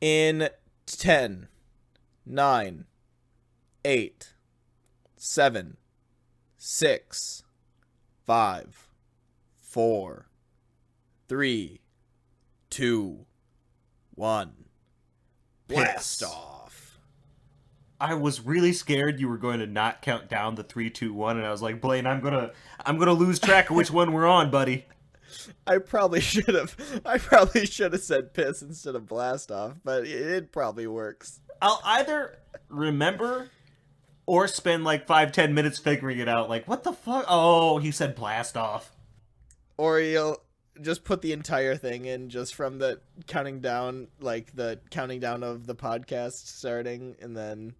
In 10, 9, 8, 7, 6, 5, 4, 3, 2, 1. Blast off. I was really scared you were going to not count down the 3, 2, 1, and I was like, Blaine, I'm gonna lose track of which one we're on, buddy. I probably should have said piss instead of blast off, but it probably works. I'll either remember or spend like 5-10 minutes figuring it out. Like, what the fuck? Oh, he said blast off. Or you'll just put the entire thing in just from the counting down, like the counting down of the podcast starting, and then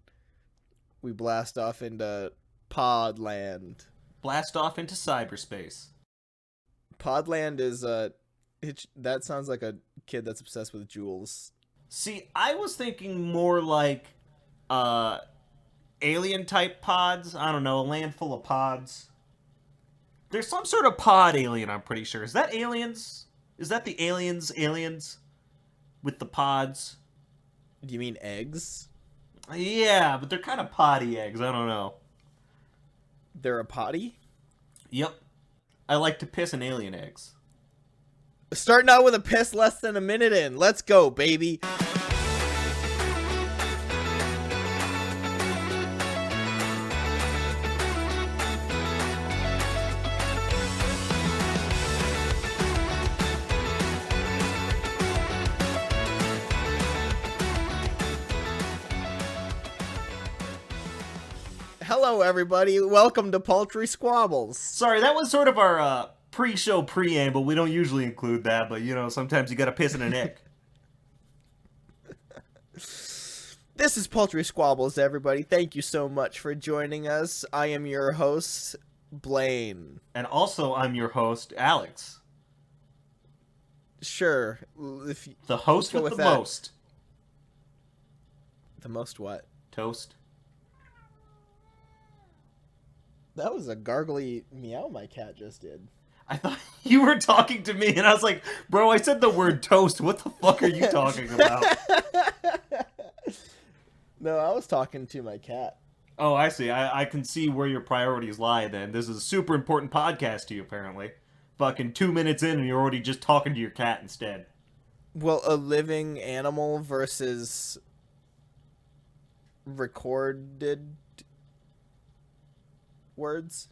we blast off into Podland. Blast off into cyberspace. Podland is that sounds like a kid that's obsessed with jewels. See, I was thinking more like alien type pods. I don't know, a land full of pods. There's some sort of pod alien, I'm pretty sure. Is that aliens? Is that the aliens with the pods? Do you mean eggs? Yeah, but they're kind of poddy eggs. I don't know. They're a potty? Yep. I like to piss in alien eggs. Starting out with a piss less than a minute in. Let's go, baby. Hello, everybody. Welcome to Paltry Squabbles. Sorry, that was sort of our pre-show preamble. We don't usually include that, but, you know, sometimes you gotta piss in an egg. This is Paltry Squabbles, everybody. Thank you so much for joining us. I am your host, Blaine. And also, I'm your host, Alex. Sure. The host with the most. The most what? Toast. That was a gargly meow my cat just did. I thought you were talking to me, and I was like, bro, I said the word toast. What the fuck are you talking about? No, I was talking to my cat. Oh, I see. I can see where your priorities lie then. This is a super important podcast to you, apparently. Fucking 2 minutes in, and you're already just talking to your cat instead. Well, a living animal versus recorded words?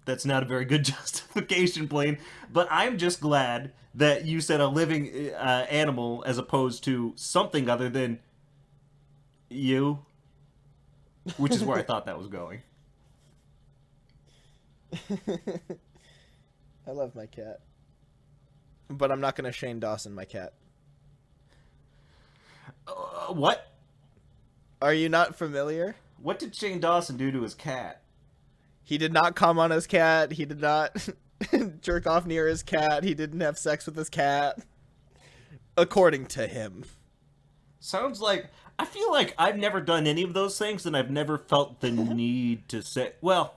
That's not a very good justification, Blaine. But I'm just glad that you said a living animal as opposed to something other than you, which is where I thought that was going. I love my cat. But I'm not going to Shane Dawson my cat. What? Are you not familiar? What did Shane Dawson do to his cat? He did not come on his cat. He did not jerk off near his cat. He didn't have sex with his cat. According to him. Sounds like... I feel like I've never done any of those things, and I've never felt the need to say... Well,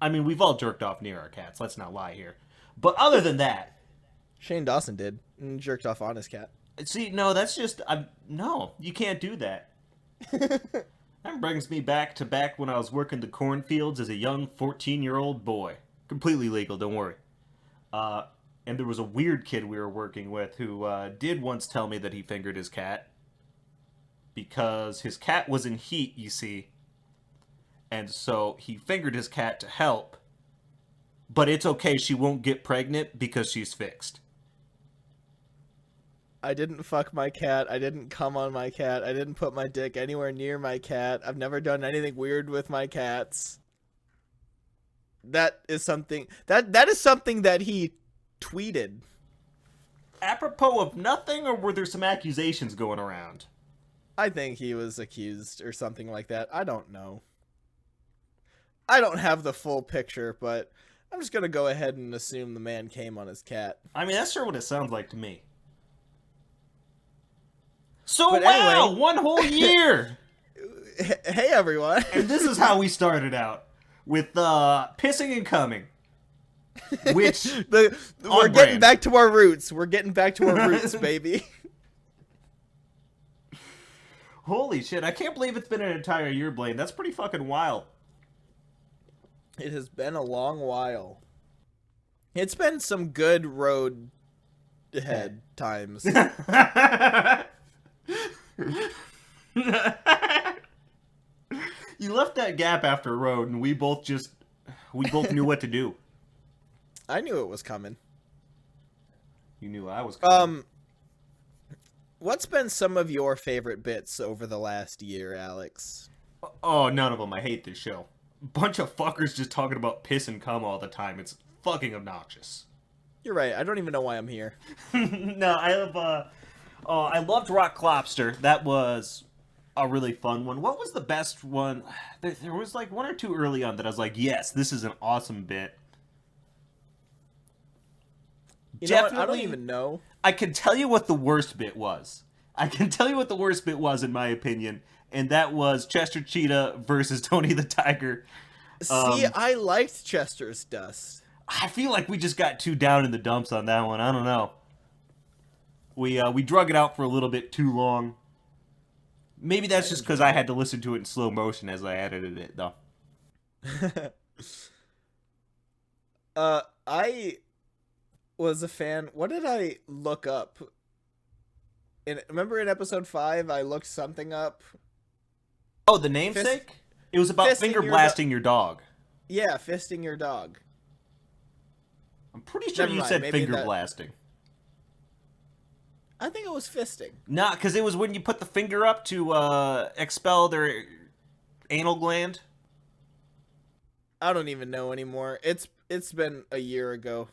I mean, we've all jerked off near our cats. Let's not lie here. But other than that... Shane Dawson did. And jerked off on his cat. See, no, that's just... No, you can't do that. That brings me back when I was working the cornfields as a young 14-year-old boy. Completely legal, don't worry. And there was a weird kid we were working with who did once tell me that he fingered his cat. Because his cat was in heat, you see. And so he fingered his cat to help. But it's okay, she won't get pregnant because she's fixed. I didn't fuck my cat. I didn't come on my cat. I didn't put my dick anywhere near my cat. I've never done anything weird with my cats. That is something that he tweeted. Apropos of nothing, or were there some accusations going around? I think he was accused or something like that. I don't know. I don't have the full picture, but I'm just going to go ahead and assume the man came on his cat. I mean, that's sure what it sounds like to me. So, But wow, anyway, 1 whole year! Hey, everyone. And this is how we started out. With pissing and coming. Which we're getting back to our roots. We're getting back to our roots, baby. Holy shit, I can't believe it's been an entire year, Blaine. That's pretty fucking wild. It has been a long while. It's been some good road ahead times. You left that gap after road, and we both knew what to do. I knew it was coming. You knew I was coming. What's been some of your favorite bits over the last year, Alex? Oh, none of them. I hate this show. Bunch of fuckers just talking about piss and cum all the time. It's fucking obnoxious. You're right. I don't even know why I'm here. No, I have, I loved Rock Lobster. That was a really fun one. What was the best one? There was like one or two early on that I was like, yes, this is an awesome bit. You know what? I don't even know. I can tell you what the worst bit was. In my opinion, and that was Chester Cheetah versus Tony the Tiger. See, I liked Chester's Dust. I feel like we just got too down in the dumps on that one. I don't know. We drug it out for a little bit too long. Maybe that's just because I had to listen to it in slow motion as I edited it, though. I was a fan. What did I look up? Remember in episode 5, I looked something up. Oh, the namesake? It was about finger blasting your dog. Yeah, fisting your dog. I'm pretty sure you said finger blasting. I think it was fisting. Nah, because it was when you put the finger up to expel their anal gland. I don't even know anymore. It's been a year ago.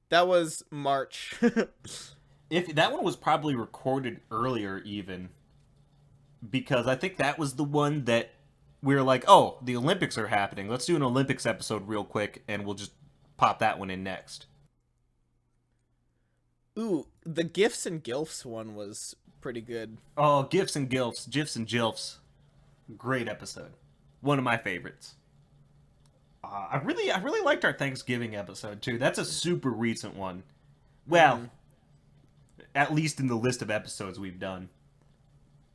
That was March. If that one was probably recorded earlier, even, because I think that was the one that we were like, oh, the Olympics are happening. Let's do an Olympics episode real quick, and we'll just pop that one in next. Ooh, the Gifs and Gilfs one was pretty good. Oh, Gifs and Gilfs, GIFs and Jilfs. Great episode. One of my favorites. I really liked our Thanksgiving episode, too. That's a super recent one. Well, at least in the list of episodes we've done.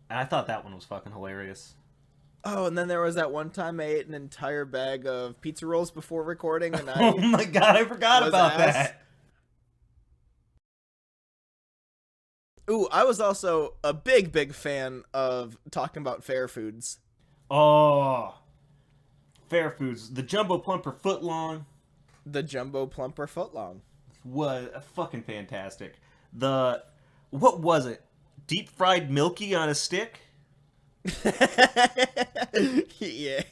And I thought that one was fucking hilarious. Oh, and then there was that one time I ate an entire bag of pizza rolls before recording, and oh my god, I forgot about that. Ooh, I was also a big fan of talking about fair foods. Oh, fair foods. The Jumbo Plumper Footlong. The Jumbo Plumper Footlong. Was fucking fantastic. What was it? Deep fried Milky on a stick? Yeah.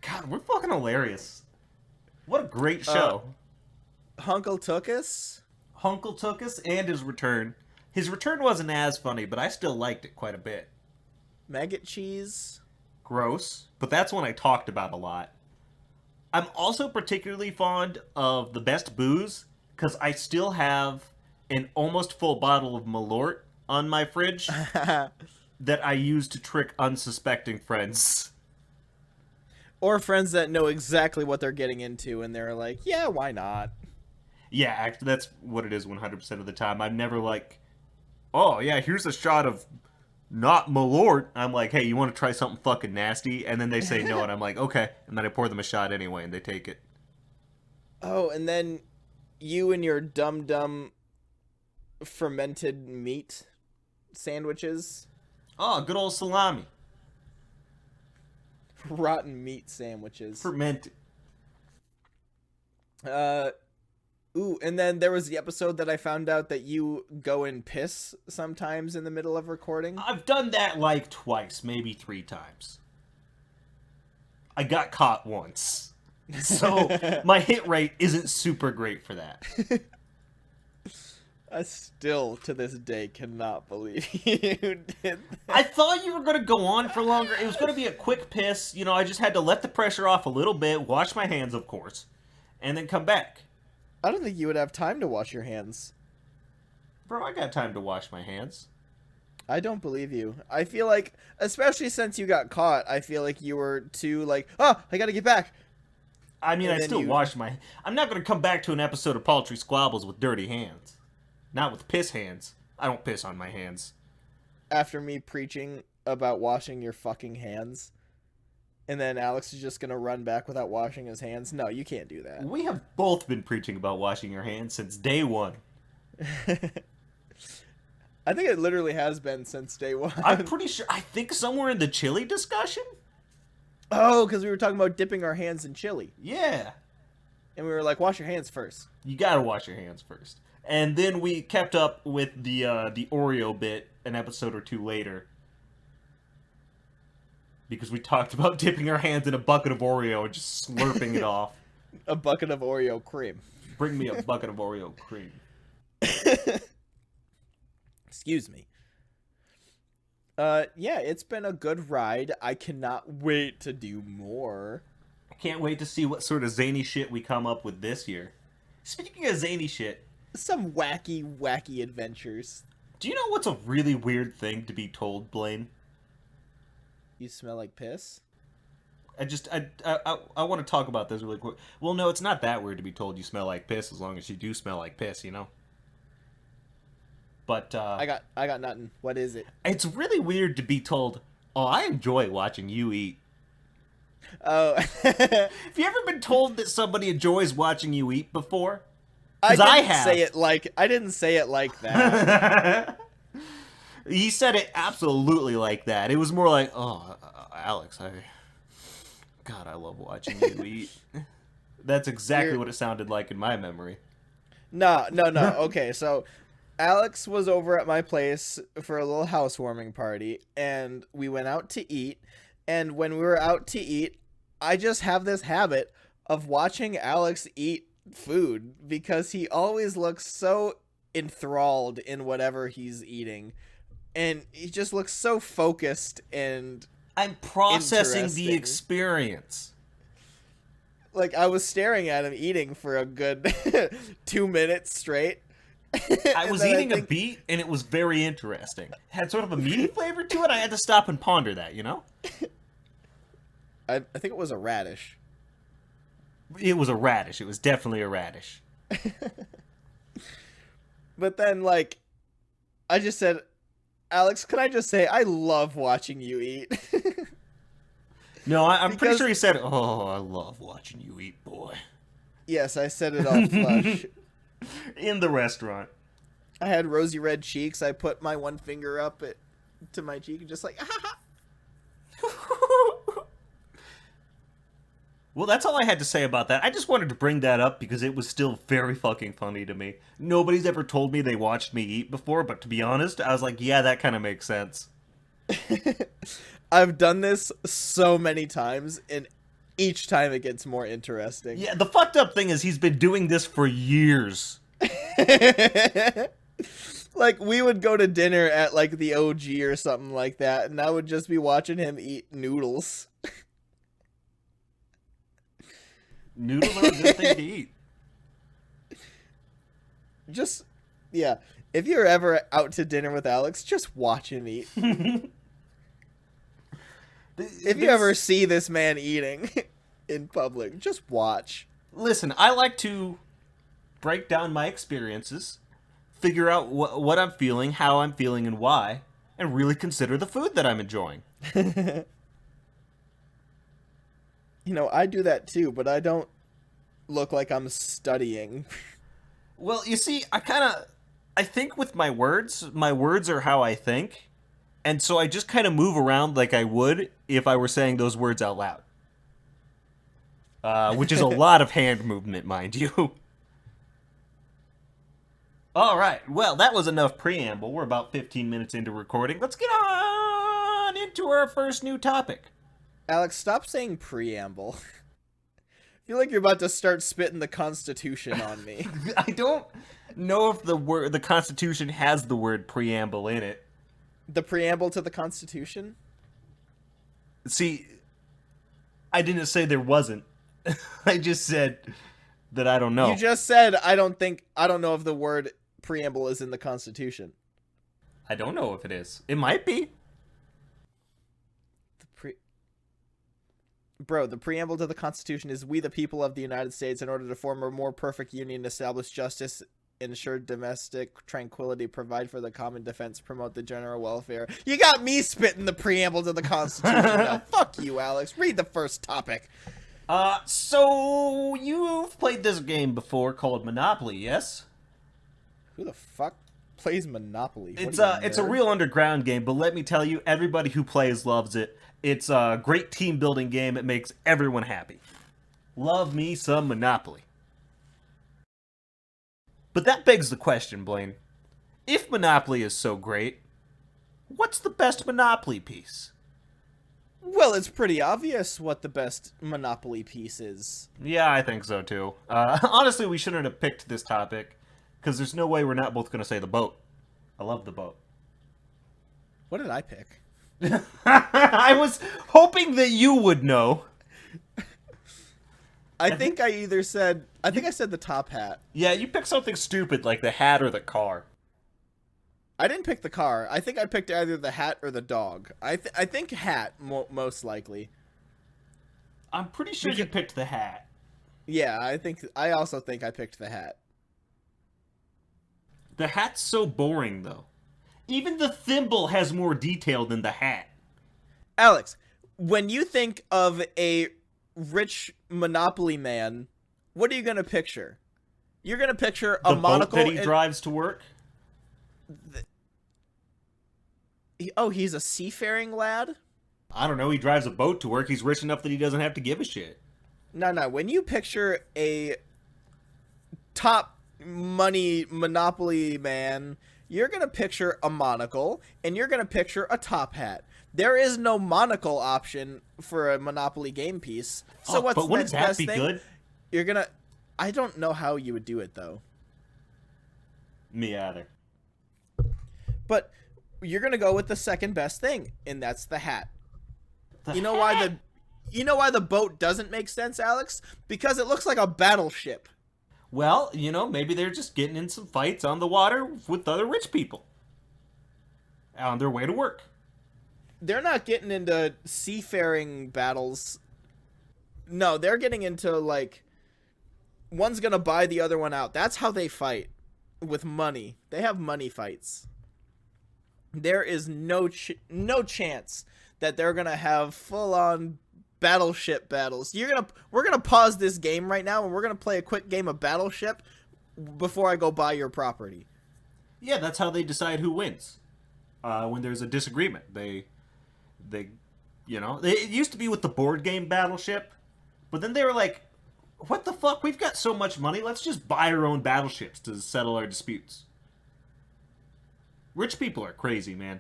God, we're fucking hilarious. What a great show. Hunkle Tookus? Hunkle Tookus and his return. His return wasn't as funny, but I still liked it quite a bit. Maggot Cheese? Gross, but that's one I talked about a lot. I'm also particularly fond of the Best Booze, because I still have an almost full bottle of Malort on my fridge that I use to trick unsuspecting friends. Or friends that know exactly what they're getting into, and they're like, yeah, why not? Yeah, actually, that's what it is 100% of the time. I'm never like, oh, yeah, here's a shot of not Malort. I'm like, hey, you want to try something fucking nasty? And then they say no, and I'm like, okay. And then I pour them a shot anyway, and they take it. Oh, and then you and your dumb fermented meat sandwiches. Oh, good old salami. Rotten meat sandwiches. Fermented. Ooh, and then there was the episode that I found out that you go and piss sometimes in the middle of recording. I've done that like twice, maybe 3 times. I got caught once. So my hit rate isn't super great for that. I still, to this day, cannot believe you did that. I thought you were going to go on for longer. It was going to be a quick piss. You know, I just had to let the pressure off a little bit, wash my hands, of course, and then come back. I don't think you would have time to wash your hands. Bro, I got time to wash my hands. I don't believe you. I feel like, especially since you got caught, I feel like you were too like, oh, I gotta get back. I mean, And I then still you, wash my... I'm not going to come back to an episode of Paltry Squabbles with dirty hands. Not with piss hands. I don't piss on my hands. after me preaching about washing your fucking hands, and then Alex is just gonna run back without washing his hands. No, you can't do that. We have both been preaching about washing your hands since day one. I think it literally has been since day one. I'm pretty sure... I think somewhere in the chili discussion? Oh, because we were talking about dipping our hands in chili, Yeah. and we were like, wash your hands first. You gotta wash your hands first. And then we kept up with the Oreo bit an episode or two later. Because we talked about dipping our hands in a bucket of Oreo and just slurping it off. A bucket of Oreo cream. Bring me a bucket of Oreo cream. Excuse me. Yeah, it's been a good ride. I cannot wait to do more. I can't wait to see what sort of zany shit we come up with this year. Speaking of zany shit, Some wacky adventures. do you know what's a really weird thing to be told, Blaine? You smell like piss? I want to talk about this really quick. Well, no, it's not that weird to be told you smell like piss as long as you do smell like piss, you know? But, I got nothing. What is it? it's really weird to be told, oh, I enjoy watching you eat. Oh, Have you ever been told that somebody enjoys watching you eat before? I 'Cause I didn't have. say it like I didn't say it like that. He said it absolutely like that. It was more like, oh, Alex, God, I love watching you eat. That's exactly You're- what it sounded like in my memory. No. Okay, so Alex was over at my place for a little housewarming party, and we went out to eat. And when we were out to eat, I just have this habit of watching Alex eat food because he always looks so enthralled in whatever he's eating. And he just looks so focused and I'm processing Interesting. the experience. like I was staring at him eating for a good 2 minutes straight. I was eating a beet, and it was very interesting. It had sort of a meaty flavor to it. I had to stop and ponder that, you know? I think it was a radish. It was a radish. It was definitely a radish. But then, like, I just said, Alex, can I just say, I love watching you eat. No, I'm pretty Because- sure he said, oh, I love watching you eat, boy. Yes, I said it all flush. In the restaurant. I had rosy red cheeks. I put my one finger up to my cheek and just like, Well, that's all I had to say about that. I just wanted to bring that up because it was still very fucking funny to me. Nobody's ever told me they watched me eat before, but to be honest, I was like, yeah, that kind of makes sense. I've done this so many times, and each time it gets more interesting. Yeah, the fucked up thing is he's been doing this for years. Like, we would go to dinner at, like, the OG or something like that, and I would just be watching him eat noodles. Noodles are a good thing to eat. Just, yeah. If you're ever out to dinner with Alex, just watch him eat. If you ever see this man eating in public, just watch. Listen, I like to break down my experiences, figure out what I'm feeling, how I'm feeling, and why, and really consider the food that I'm enjoying. You know, I do that too, but I don't look like I'm studying. Well, you see, I think with my words are how I think, and so I just kind of move around like I would if I were saying those words out loud. Which is a lot of hand movement, mind you. All right, well, that was enough preamble. We're about 15 minutes into recording. Let's get on into our first new topic. Alex, stop saying preamble. I feel like you're about to start spitting the Constitution on me. I don't know if the Constitution has the word preamble in it. The preamble to the Constitution? See, I didn't say there wasn't. I just said that I don't know. You just said I don't know if the word preamble is in the Constitution. I don't know if it is. It might be. The Bro, the preamble to the Constitution is, "We the people of the United States, in order to form a more perfect union, establish justice, ensure domestic tranquility, provide for the common defense, promote the general welfare." You got me spitting the preamble to the Constitution now. Fuck you, Alex. Read the first topic. So you've played this game before called Monopoly, yes? Who the fuck plays Monopoly? It's a real underground game, but let me tell you, everybody who plays loves it. It's a great team building game. It makes everyone happy. Love me some Monopoly. But that begs the question, Blaine. If Monopoly is so great, what's the best Monopoly piece? Well, it's pretty obvious what the best Monopoly piece is. Yeah, I think so too. Honestly, we shouldn't have picked this topic, because there's no way we're not both going to say the boat. I love the boat. What did I pick? I was hoping that you would know. I think I said the top hat. Yeah, you picked something stupid like the hat or the car. I didn't pick the car. I think I picked either the hat or the dog. I think hat, most likely. I'm pretty sure you picked the hat. Yeah, I also think I picked the hat. The hat's so boring, though. Even the thimble has more detail than the hat. Alex, when you think of a rich Monopoly man, what are you going to picture? You're going to picture a monocle boat that he drives to work? He's a seafaring lad? I don't know, he drives a boat to work. He's rich enough that he doesn't have to give a shit. No. When you picture a top money Monopoly man, you're going to picture a monocle, and you're going to picture a top hat. There is no monocle option for a Monopoly game piece. So what's the next best thing? Good? You're going to... I don't know how you would do it, though. Me either. But you're going to go with the second best thing, and that's the hat. You know why the boat doesn't make sense, Alex? Because it looks like a battleship. Well, maybe they're just getting in some fights on the water with other rich people on their way to work. They're not getting into seafaring battles. No, they're getting into, like, one's gonna buy the other one out. That's how they fight, with money. They have money fights. There is no chance that they're gonna have full-on battleship battles. We're gonna pause this game right now, and we're gonna play a quick game of Battleship before I go buy your property. Yeah, that's how they decide who wins. When there's a disagreement, it used to be with the board game Battleship, but then they were like, "What the fuck? We've got so much money. Let's just buy our own battleships to settle our disputes." Rich people are crazy, man.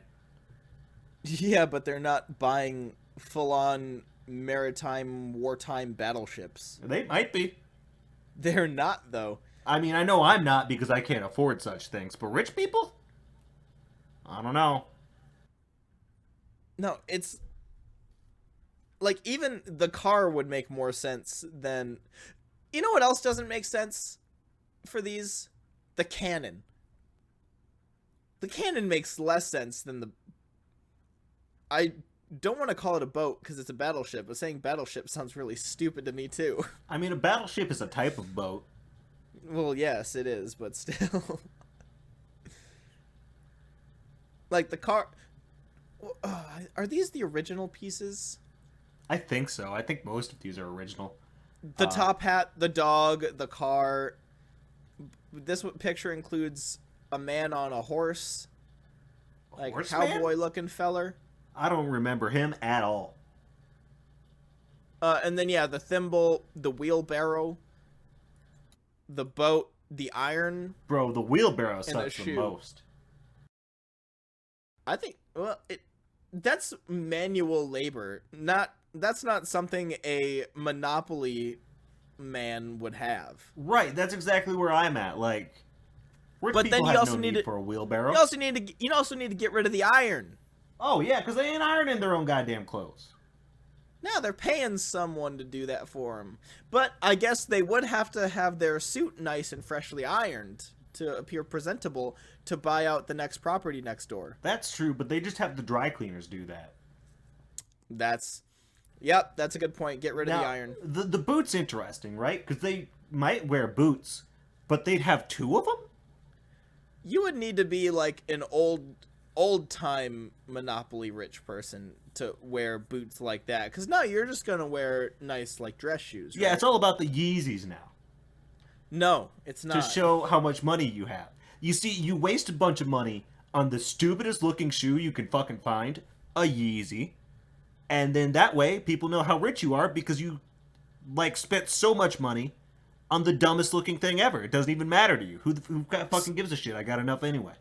Yeah, but they're not buying full-on maritime wartime battleships. They might be. They're not, though. I mean, I know I'm not because I can't afford such things, but rich people? I don't know. No, it's... like, even the car would make more sense than... You know what else doesn't make sense for these? The cannon. The cannon makes less sense than the... I don't want to call it a boat because it's a battleship, but saying battleship sounds really stupid to me too. I mean, a battleship is a type of boat. Well, yes, it is, but still. Like the car... are these the original pieces? I think so. I think most of these are original. The top hat, the dog, the car. This picture includes a man on a horse. Like cowboy-looking feller. I don't remember him at all. And then, yeah, the thimble, the wheelbarrow, the boat, the iron. Bro, the wheelbarrow sucks the most. I think, well, that's manual labor. That's not something a Monopoly man would have. Right, that's exactly where I'm at. Like, rich people have no need for a wheelbarrow. You also need to get rid of the iron. Oh, yeah, because they ain't ironing their own goddamn clothes. No, they're paying someone to do that for them. But I guess they would have to have their suit nice and freshly ironed. to appear presentable to buy out the next property next door. That's true, but they just have the dry cleaners do that. Yep, that's a good point. Get rid of the iron. The boot's interesting, right? Because they might wear boots, but they'd have two of them? You would need to be like an old time Monopoly rich person to wear boots like that. Because now you're just going to wear nice like dress shoes. Right? Yeah, it's all about the Yeezys now. No, it's not. To show how much money you have. You see, you waste a bunch of money on the stupidest looking shoe you can fucking find, a Yeezy. And then that way, people know how rich you are because you, like, spent so much money on the dumbest looking thing ever. It doesn't even matter to you. Who fucking gives a shit? I got enough anyway.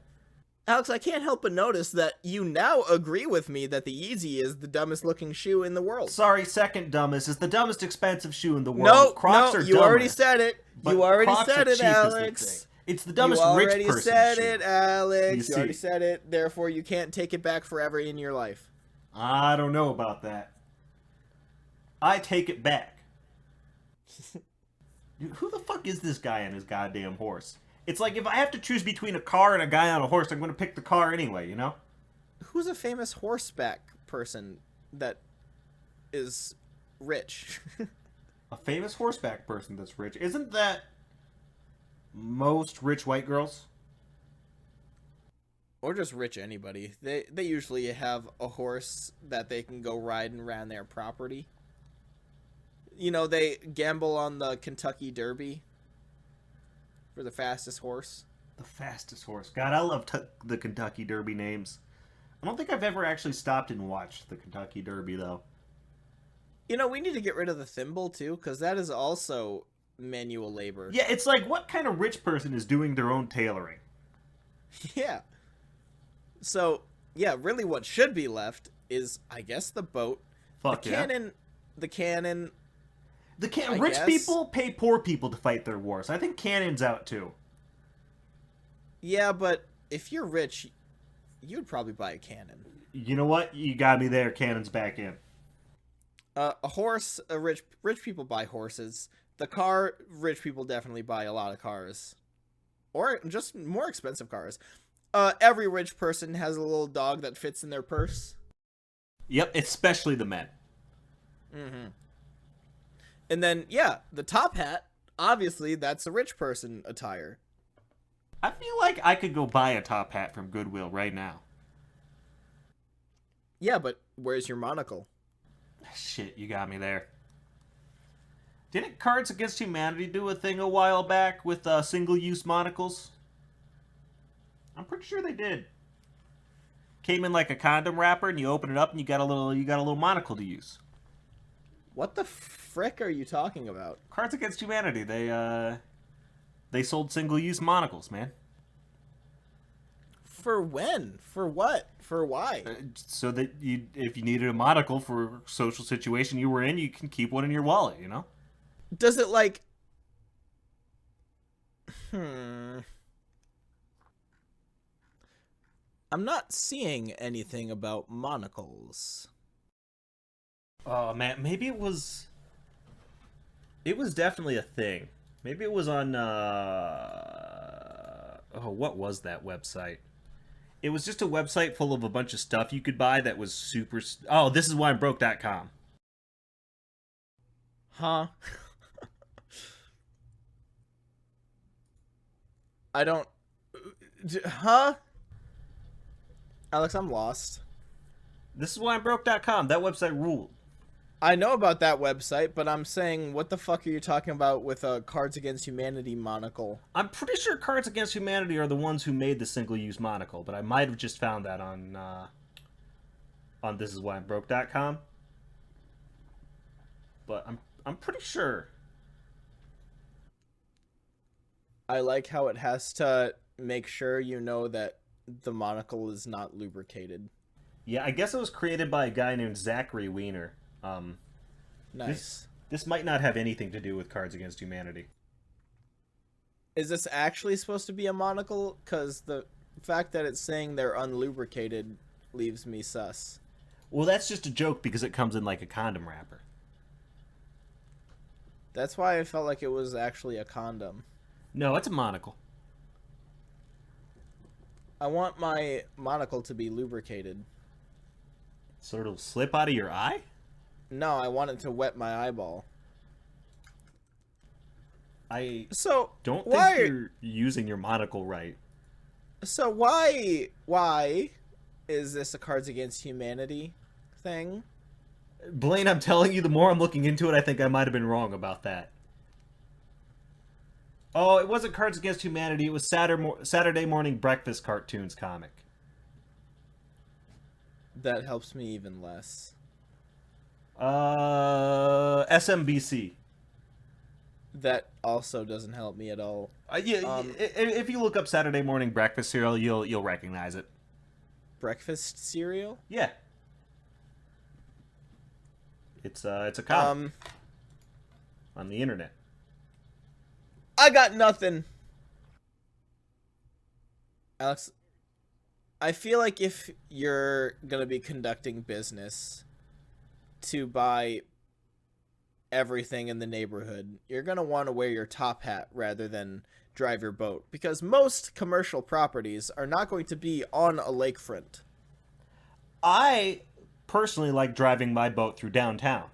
Alex, I can't help but notice that you now agree with me that the Yeezy is the dumbest looking shoe in the world. Sorry, second dumbest. It's the dumbest expensive shoe in the world. No, Crocs no, are you dumber, already said it. You already Crocs said are it, cheap is the Alex. thing. It's the dumbest you rich already person said shoe. it, Alex. You You already said it. Therefore, you can't take it back forever in your life. I don't know about that. I take it back. Dude, who the fuck is this guy on his goddamn horse? It's like if I have to choose between a car and a guy on a horse, I'm going to pick the car anyway, you know? Who's a famous horseback person that is rich? A famous horseback person that's rich. Isn't that most rich white girls? Or just rich anybody. They usually have a horse that they can go riding around their property. You know, they gamble on the Kentucky Derby for the fastest horse. The fastest horse. God, I love the Kentucky Derby names. I don't think I've ever actually stopped and watched the Kentucky Derby, though. You know, we need to get rid of the thimble, too, because that is also manual labor. Yeah, it's like, what kind of rich person is doing their own tailoring? Yeah. So, yeah, really what should be left is, I guess, the boat, Fuck the yeah. cannon, Rich guess. people pay poor people to fight their wars. I think cannon's out, too. Yeah, but if you're rich, you'd probably buy a cannon. You know what? You got me there. Cannon's back in. A horse, rich people buy horses. The car, rich people definitely buy a lot of cars. Or just more expensive cars. Every rich person has a little dog that fits in their purse. Yep, especially the men. Mm-hmm. And then, yeah, the top hat, obviously, that's a rich person attire. I feel like I could go buy a top hat from Goodwill right now. Yeah, but where's your monocle? Shit, you got me there. Didn't Cards Against Humanity do a thing a while back with single-use monocles? I'm pretty sure they did. Came in like a condom wrapper, and you open it up, and you got a little monocle to use. What the frick are you talking about? Cards Against Humanity, they sold single-use monocles, man. For when? For what? For why? So that if you needed a monocle for a social situation you were in, you can keep one in your wallet, you know? Does it like... I'm not seeing anything about monocles. Oh man, maybe it was definitely a thing. Maybe it was on what was that website? It was just a website full of a bunch of stuff you could buy that was super... Oh, this is why I'm broke.com. Huh? I don't... Huh? Alex, I'm lost. This is why I'm broke.com. That website ruled. I know about that website, but I'm saying, what the fuck are you talking about with a Cards Against Humanity monocle? I'm pretty sure Cards Against Humanity are the ones who made the single-use monocle, but I might have just found that on thisiswhyimbroke.com. But I'm pretty sure. I like how it has to make sure you know that the monocle is not lubricated. Yeah, I guess it was created by a guy named Zachary Weiner. Nice. This might not have anything to do with Cards Against Humanity. Is this actually supposed to be a monocle? Because the fact that it's saying they're unlubricated leaves me sus. Well, that's just a joke because it comes in like a condom wrapper. That's why I felt like it was actually a condom. No, it's a monocle. I want my monocle to be lubricated. So it'll slip out of your eye? No, I want it to wet my eyeball. I So don't think why? you're using your monocle right. So why is this a Cards Against Humanity thing? Blaine, I'm telling you, the more I'm looking into it, I think I might have been wrong about that. Oh, it wasn't Cards Against Humanity. It was Saturday Morning Breakfast Cartoons comic. That helps me even less. SMBC. That also doesn't help me at all. Yeah, if you look up Saturday Morning Breakfast cereal, you'll recognize it. Breakfast cereal? Yeah. It's a comic on the internet. I got nothing. Alex, I feel like if you're gonna be conducting business to buy everything in the neighborhood, you're gonna want to wear your top hat rather than drive your boat, because most commercial properties are not going to be on a lakefront. I personally like driving my boat through downtown.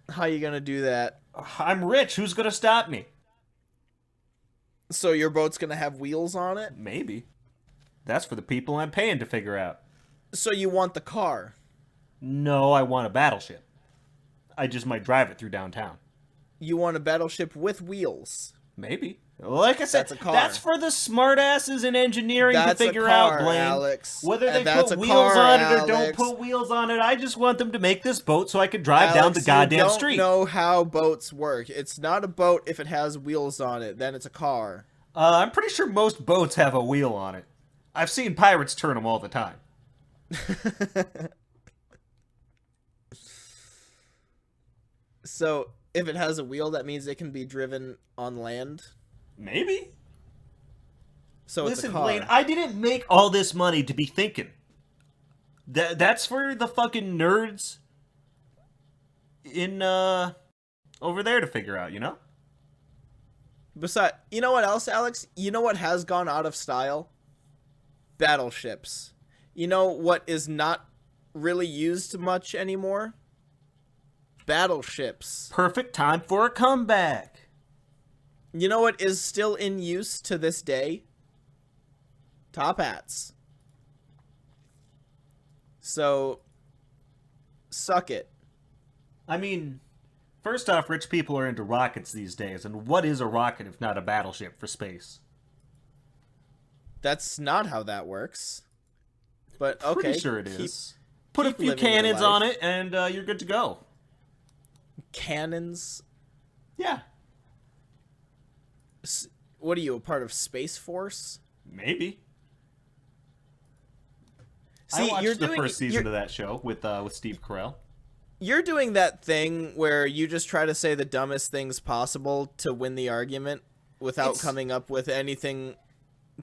How you gonna do that? I'm rich. Who's gonna stop me? So your boat's gonna have wheels on it? Maybe. That's for the people I'm paying to figure out. So you want the car? No, I want a battleship. I just might drive it through downtown. You want a battleship with wheels? Maybe. Like I said, That's a car. that's for the smartasses in engineering That's to a figure car, out, Blaine. Alex. Whether they And that's put a wheels car, on it or don't Alex. put wheels on it, I just want them to make this boat so I can drive down Alex, the goddamn you don't street. know how boats work. It's not a boat if it has wheels on it. Then it's a car. I'm pretty sure most boats have a wheel on it. I've seen pirates turn them all the time. So if it has a wheel, that means it can be driven on land. Maybe. So it's a Listen, car. Blaine, I didn't make all this money to be thinking. That's for the fucking nerds in over there to figure out, you know? Besides, you know what else, Alex? You know what has gone out of style? Battleships. You know what is not really used much anymore? Battleships. Perfect time for a comeback. You know what is still in use to this day? Top hats. So, suck it. I mean, first off, rich people are into rockets these days, and what is a rocket if not a battleship for space? That's not how that works. But okay. Pretty sure it is. Put a keep few living your cannons life. on it, and you're good to go. Cannons? Yeah, What are you, a part of Space Force? maybe. See, I watched you're the doing, first season you're, of that show with Steve Carell. you're doing that thing where you just try to say the dumbest things possible to win the argument without It's coming up with anything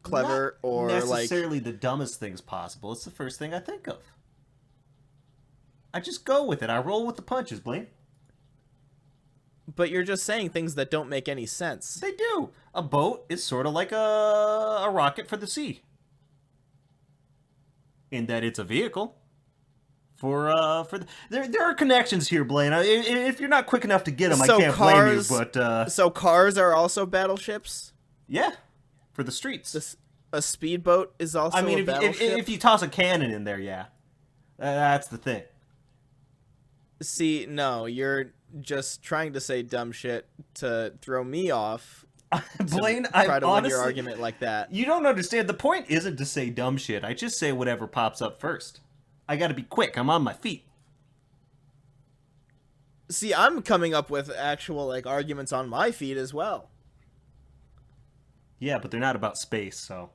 clever Not or like. necessarily the dumbest things possible. It's the first thing I think of. I just go with it. I roll with the punches, Blaine. But you're just saying things that don't make any sense. They do. A boat is sort of like a rocket for the sea. In that it's a vehicle. There are connections here, Blaine. If you're not quick enough to get them, So I can't blame you. cars- But So cars are also battleships? yeah, for the streets. A speedboat is also I mean, a if battleship? you toss a cannon in there, yeah, that's the thing. See, no, you're just trying to say dumb shit to throw me off. Blaine, Try I'm to honestly, win your argument like that. You don't understand. The point isn't to say dumb shit. I just say whatever pops up first. I gotta be quick. I'm on my feet. See, I'm coming up with actual like arguments on my feet as well. Yeah, but they're not about space, so.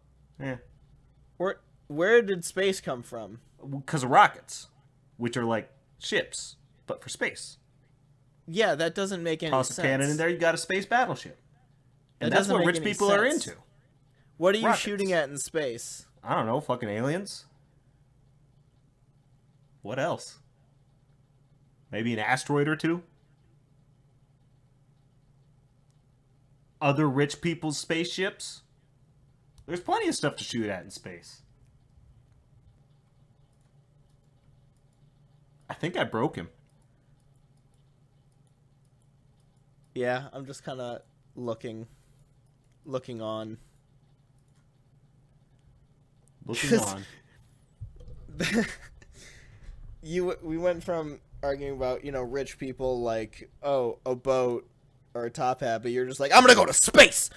Where did space come from? Because of rockets, which are like ships, but for space. Yeah, that doesn't make any Toss sense. a cannon in there, you got a space battleship. And That that's doesn't what make rich any people are sense. into. What are you Rockets. shooting at in space? I don't know, fucking aliens. What else? Maybe an asteroid or two? Other rich people's spaceships? There's plenty of stuff to shoot at in space. I think I broke him. Yeah, I'm just kind of looking on. Looking on. We went from arguing about, rich people like, oh, a boat or a top hat, but you're just like, I'm gonna go to space.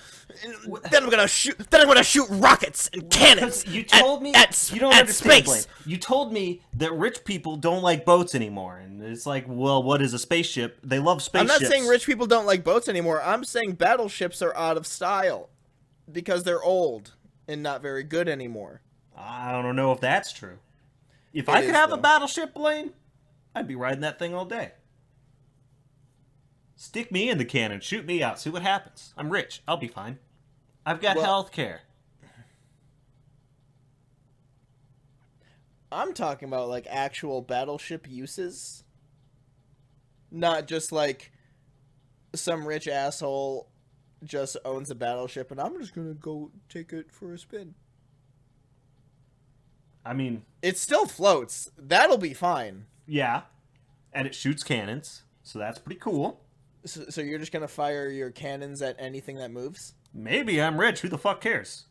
Then I'm gonna shoot rockets and cannons. You told me you don't understand, Blaine. You told me that rich people don't like boats anymore, and it's like, well, what is a spaceship? They love spaceships. I'm not saying rich people don't like boats anymore. I'm saying battleships are out of style because they're old and not very good anymore. I don't know if that's true. If I could have a battleship, Blaine, I'd be riding that thing all day. Stick me in the cannon, shoot me out, see what happens. I'm rich, I'll be fine. I've got health care. I'm talking about like actual battleship uses. Not just like some rich asshole just owns a battleship and I'm just gonna go take it for a spin. I mean, it still floats. That'll be fine. Yeah. And it shoots cannons, so that's pretty cool. So you're just gonna fire your cannons at anything that moves? Maybe. I'm rich. Who the fuck cares?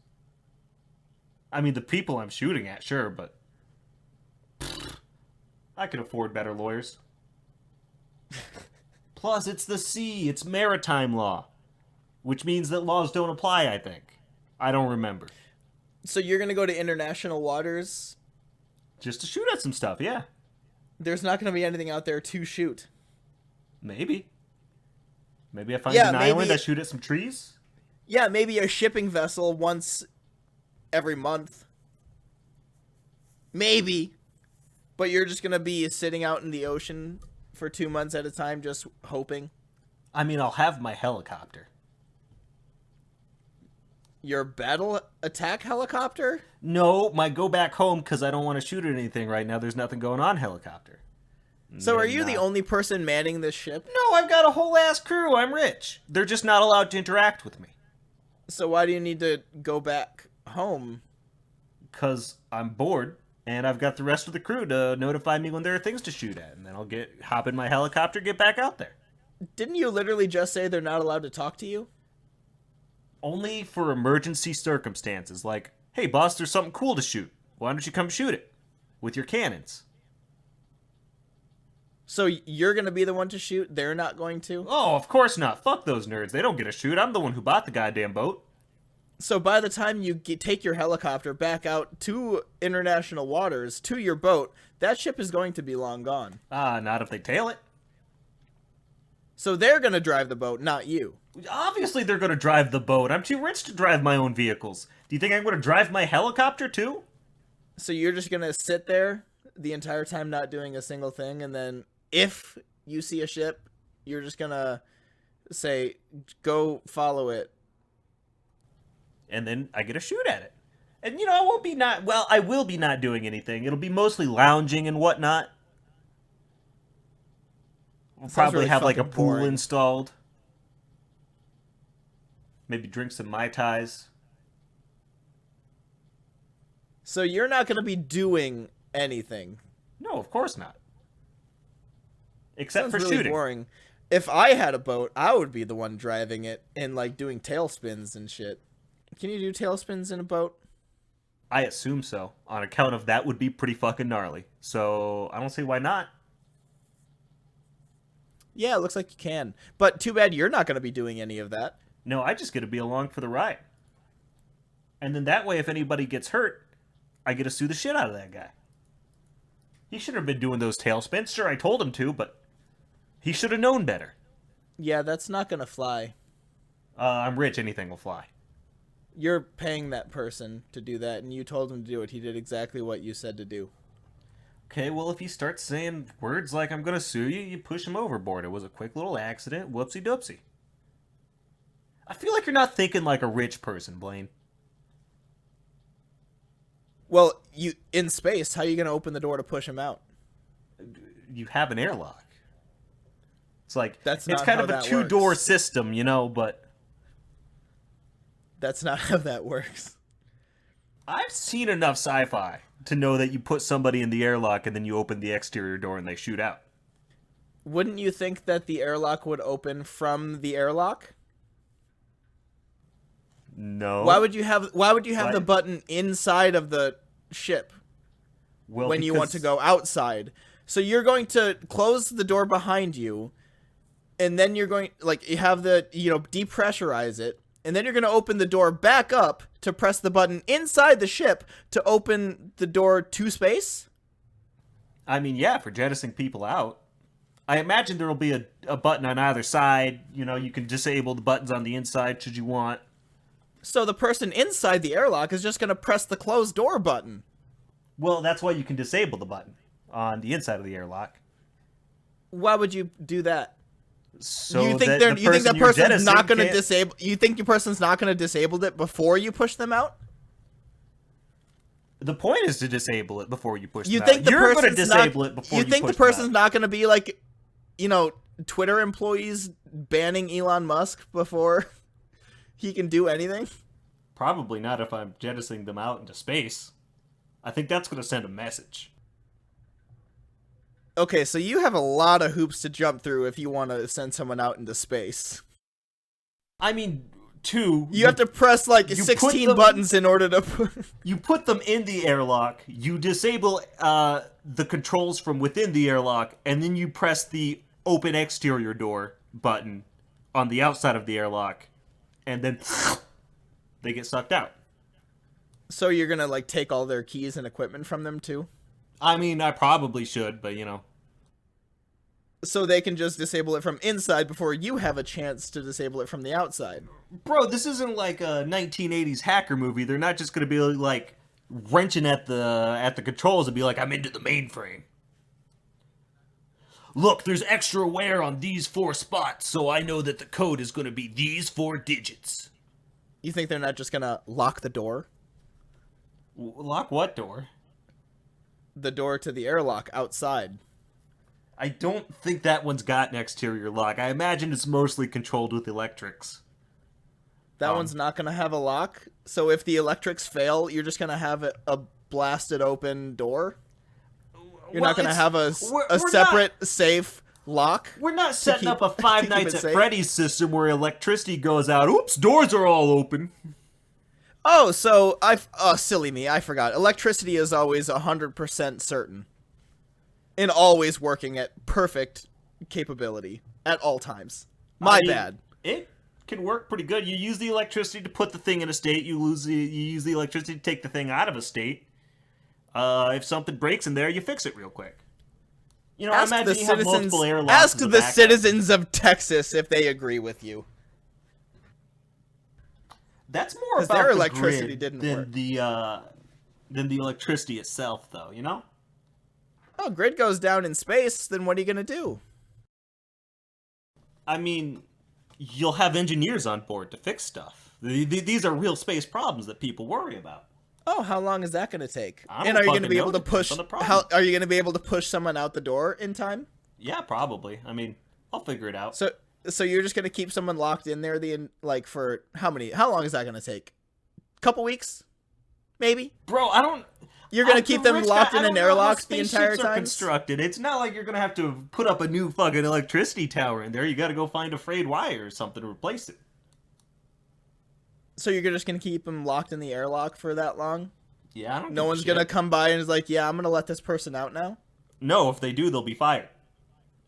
I mean, the people I'm shooting at, sure, but I could afford better lawyers. Plus, it's the sea. It's maritime law, which means that laws don't apply, I think. I don't remember. So you're gonna go to international waters? Just to shoot at some stuff, yeah. There's not gonna be anything out there to shoot. Maybe. Maybe I find an island, I shoot at some trees? Yeah, maybe a shipping vessel once every month. Maybe. But you're just going to be sitting out in the ocean for 2 months at a time just hoping? I mean, I'll have my helicopter. Your battle attack helicopter? No, my go back home because I don't want to shoot at anything right now. There's nothing going on helicopter. So are you the only person manning this ship? No, I've got a whole ass crew. I'm rich. They're just not allowed to interact with me. So why do you need to go back home? Because I'm bored, and I've got the rest of the crew to notify me when there are things to shoot at, and then I'll hop in my helicopter, get back out there. Didn't you literally just say they're not allowed to talk to you? Only for emergency circumstances, like, hey boss, there's something cool to shoot. Why don't you come shoot it? With your cannons. So you're going to be the one to shoot? They're not going to? Oh, of course not. Fuck those nerds. They don't get to shoot. I'm the one who bought the goddamn boat. So by the time you take your helicopter back out to international waters, to your boat, that ship is going to be long gone. Not if they tail it. So they're going to drive the boat, not you. Obviously they're going to drive the boat. I'm too rich to drive my own vehicles. Do you think I'm going to drive my helicopter too? So you're just going to sit there the entire time not doing a single thing, and then if you see a ship, you're just going to say, go follow it. And then I get to shoot at it. And, I will be not doing anything. It'll be mostly lounging and whatnot. We'll probably really have, like, a pool boring. installed. Maybe drink some Mai Tais. So you're not going to be doing anything. No, of course not. Except Sounds for really shooting. Boring. If I had a boat, I would be the one driving it and like doing tailspins and shit. Can you do tailspins in a boat? I assume so. On account of that would be pretty fucking gnarly. So I don't see why not. Yeah, it looks like you can. But too bad you're not going to be doing any of that. No, I just get to be along for the ride. And then that way, if anybody gets hurt, I get to sue the shit out of that guy. He shouldn't have been doing those tailspins. Sure, I told him to, but he should have known better. Yeah, that's not going to fly. I'm rich. Anything will fly. You're paying that person to do that, and you told him to do it. He did exactly what you said to do. Okay, well, if he starts saying words like, I'm going to sue you, you push him overboard. It was a quick little accident. Whoopsie-doopsie. I feel like you're not thinking like a rich person, Blaine. Well, you in space, how are you going to open the door to push him out? You have an airlock. It's like, That's it's not kind how of a that two-door works. system, but... That's not how that works. I've seen enough sci-fi to know that you put somebody in the airlock and then you open the exterior door and they shoot out. Wouldn't you think that the airlock would open from the airlock? No. Why would you have Why? the button inside of the ship Well, when you want to go outside? So you're going to close the door behind you, and then you're going you have the depressurize it, and then you're going to open the door back up to press the button inside the ship to open the door to space? I mean, yeah, for jettisoning people out. I imagine there will be a button on either side. You can disable the buttons on the inside should you want. So the person inside the airlock is just going to press the closed door button. Well, that's why you can disable the button on the inside of the airlock. Why would you do that? So you think that person's not going to disable? You think your person's not going to disable it before you push them out? The point is to disable it before you push You them think out. the You're going to person's disable not, it before you you think push the person's them out. not going to be Twitter employees banning Elon Musk before he can do anything? Probably not if I'm jettisoning them out into space. I think that's going to send a message. Okay, so you have a lot of hoops to jump through if you want to send someone out into space. I mean, two. You have to press 16 buttons in order to put... You put them in the airlock, you disable the controls from within the airlock, and then you press the open exterior door button on the outside of the airlock, and then they get sucked out. So you're going to take all their keys and equipment from them too? I mean, I probably should, but So they can just disable it from inside before you have a chance to disable it from the outside. Bro, this isn't like a 1980s hacker movie. They're not just going to be wrenching at the controls and be like, I'm into the mainframe. Look, there's extra wear on these 4 spots, so I know that the code is going to be these 4 digits. You think they're not just going to lock the door? Lock what door? The door to the airlock outside. I don't think that one's got an exterior lock. I imagine it's mostly controlled with electrics. That one's not going to have a lock? So if the electrics fail, you're just going to have a blasted open door? You're not going to have a separate, safe lock? We're not setting up a Five Nights at safe? Freddy's system where electricity goes out. Oops, doors are all open. Oh, so silly me, I forgot. Electricity is always 100% certain. And always working at perfect capability at all times. My bad. It can work pretty good. You use the electricity to put the thing in a state. You use the electricity to take the thing out of a state. If something breaks in there, you fix it real quick. I imagine you have multiple airlocks. Ask the citizens of Texas if they agree with you. That's more about their the electricity grid didn't than work. than the electricity itself, though. Oh, grid goes down in space, then what are you going to do? I mean, you'll have engineers on board to fix stuff. These are real space problems that people worry about. Oh, how long is that going to take? I And don't are you going to fucking be know. able to Depends push? on the problem. Are you going to be able to push someone out the door in time? Yeah, probably. I mean, I'll figure it out. So you're just going to keep someone locked in there for how long is that going to take? Couple weeks? Maybe? Bro, I don't... You're going to keep them locked in an airlock the entire time? Constructed. It's not like you're going to have to put up a new fucking electricity tower in there. You got to go find a frayed wire or something to replace it. So you're just going to keep them locked in the airlock for that long? Yeah, I don't No give a one's shit. going to come by and is like, yeah, I'm going to let this person out now? No, if they do, they'll be fired.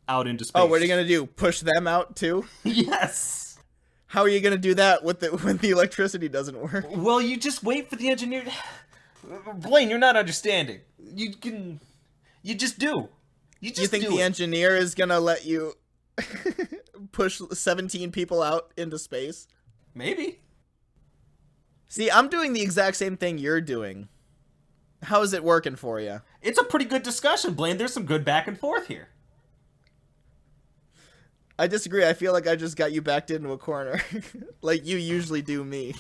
Out into space. Oh, what are you going to do? Push them out too? Yes! How are you going to do that when the electricity doesn't work? Well, you just wait for the engineer... Blaine, you're not understanding. You just do. You think the engineer is going to let you push 17 people out into space? Maybe. See, I'm doing the exact same thing you're doing. How is it working for you? It's a pretty good discussion, Blaine. There's some good back and forth here. I disagree. I feel like I just got you backed into a corner. Like you usually do me.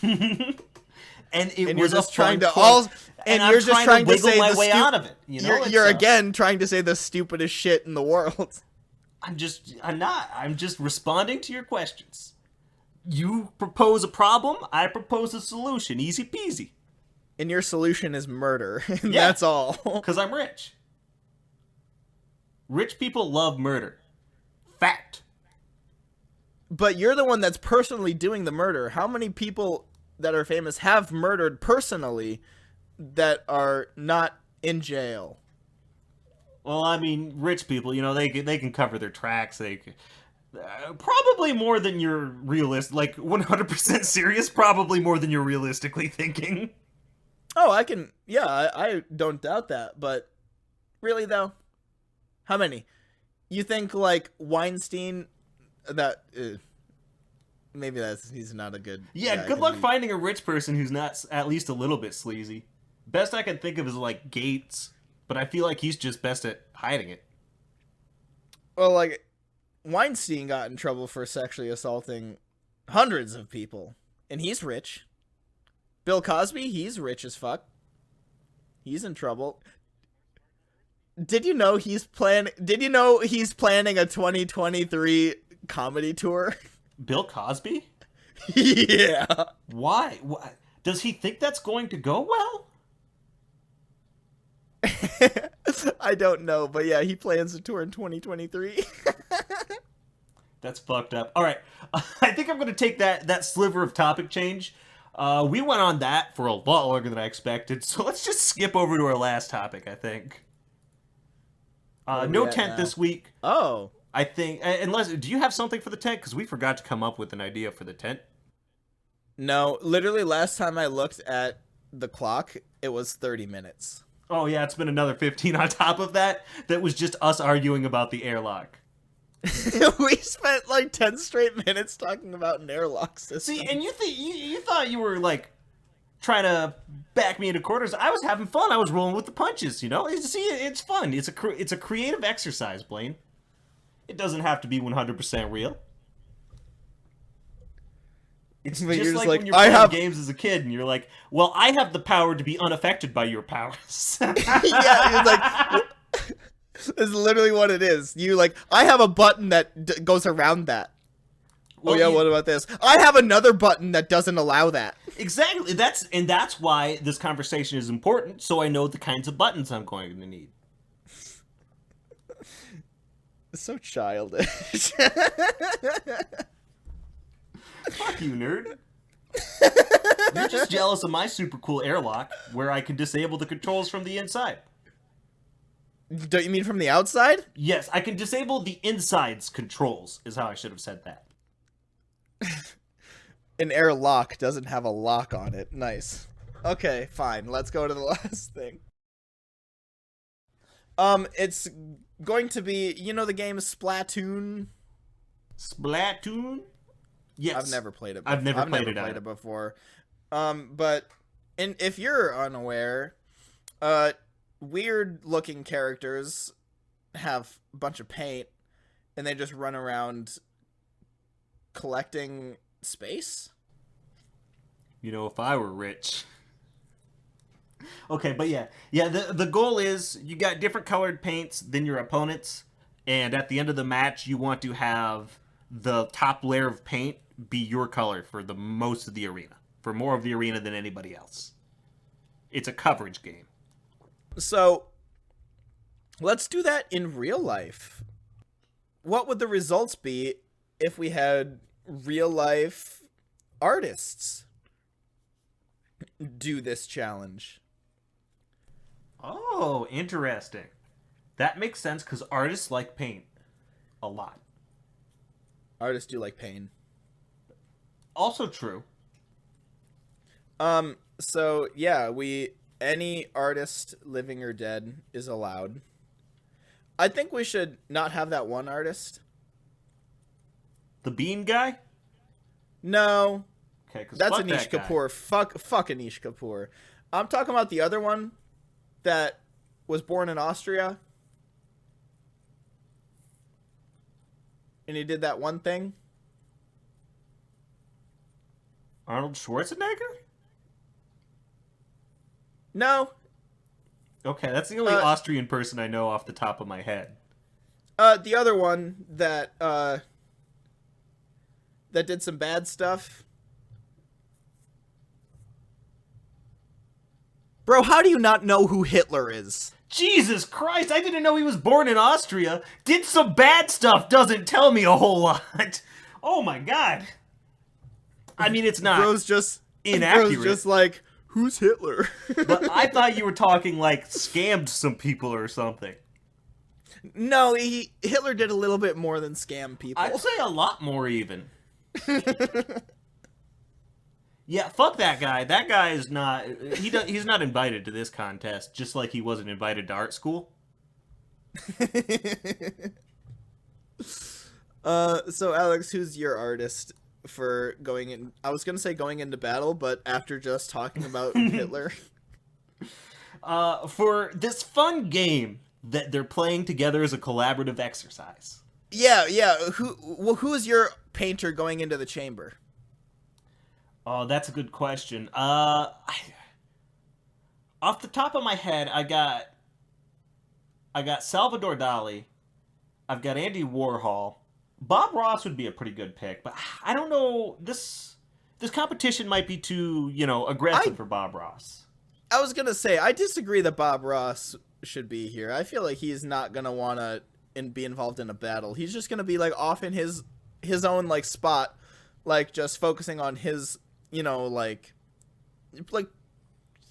And you're was just a trying to fun and I'm you're just trying to wiggle say my the way out of it. You're again trying to say the stupidest shit in the world. I'm not. I'm just responding to your questions. You propose a problem, I propose a solution. Easy peasy. And your solution is murder. And Yeah. that's all. Because I'm rich. Rich people love murder. Fact. But you're the one that's personally doing the murder. How many people that are famous have murdered personally that are not in jail? Well, I mean, rich people, they can cover their tracks. They can, probably more than you're like 100% serious. Probably more than you're realistically thinking. Oh, I don't doubt that. But really, though, how many? You think like Weinstein? That maybe he's not a good. Yeah, good luck finding a rich person who's not at least a little bit sleazy. Best I can think of is like Gates, but I feel like he's just best at hiding it. Well, like Weinstein got in trouble for sexually assaulting hundreds of people, and he's rich. Bill Cosby, he's rich as fuck. He's in trouble. Did you know he's planning a 2023 comedy tour? Bill Cosby? Yeah. Why? Does he think that's going to go well? I don't know, but yeah, he plans a tour in 2023. That's fucked up. All right, I think I'm going to take that sliver of topic change. We went on that for a lot longer than I expected, so let's just skip over to our last topic, I think. No tent this week. Oh. I think, unless, do you have something for the tent? Because we forgot to come up with an idea for the tent. No, literally last time I looked at the clock, it was 30 minutes. Oh yeah, it's been another 15 on top of that. That was just us arguing about the airlock. We spent like 10 straight minutes talking about an airlock system. See, and you thought you were like trying to back me into quarters. I was having fun. I was rolling with the punches. See, it's fun. It's a creative exercise, Blaine. It doesn't have to be 100% real. It's just like when you're playing games as a kid and you're like, well, I have the power to be unaffected by your powers. Yeah, it's like, it's literally what it is. I have a button that goes around that. Well, oh yeah, what about this? I have another button that doesn't allow that. Exactly. That's why this conversation is important, so I know the kinds of buttons I'm going to need. It's so childish. Fuck you, nerd. You're just jealous of my super cool airlock, where I can disable the controls from the inside. Don't you mean from the outside? Yes, I can disable the inside's controls, is how I should have said that. An airlock doesn't have a lock on it. Nice. Okay, fine. Let's go to the last thing. It's going to be, the game Splatoon? Splatoon? Yes. I've never played it before. I've never played it before. But if you're unaware, weird looking characters have a bunch of paint and they just run around collecting space. If I were rich. Okay, but yeah, the goal is you got different colored paints than your opponents, and at the end of the match you want to have the top layer of paint be your color for the most of the arena, for more of the arena than anybody else. It's a coverage game. So let's do that in real life. What would the results be if we had real life artists do this challenge? Oh, interesting. That makes sense because artists like paint a lot. Artists do like pain. Also true. So yeah, any artist, living or dead, is allowed. I think we should not have that one artist. The bean guy? No. Okay, because that's Anish Kapoor. Fuck Anish Kapoor. I'm talking about the other one that was born in Austria. And he did that one thing. Arnold Schwarzenegger? No. Okay, that's the only Austrian person I know off the top of my head. The other one that did some bad stuff. Bro, how do you not know who Hitler is? Jesus Christ, I didn't know he was born in Austria. Did some bad stuff doesn't tell me a whole lot. Oh my god. I mean, it's not Bro's just inaccurate. Bro's just like, who's Hitler? But I thought you were talking like scammed some people or something. No, Hitler did a little bit more than scam people. I'd say a lot more even. Yeah, fuck that guy. That guy is not. He's not invited to this contest, just like he wasn't invited to art school. So Alex, who's your artist for going in? I was gonna say going into battle, but after just talking about Hitler, For this fun game that they're playing together as a collaborative exercise. yeah. Who's your painter going into the chamber? Oh, that's a good question. Off the top of my head, I got Salvador Dali. I've got Andy Warhol. Bob Ross would be a pretty good pick, but I don't know. This competition might be too, aggressive for Bob Ross. I was gonna say I disagree that Bob Ross should be here. I feel like he's not gonna wanna be involved in a battle. He's just gonna be like off in his own like spot, like just focusing on his like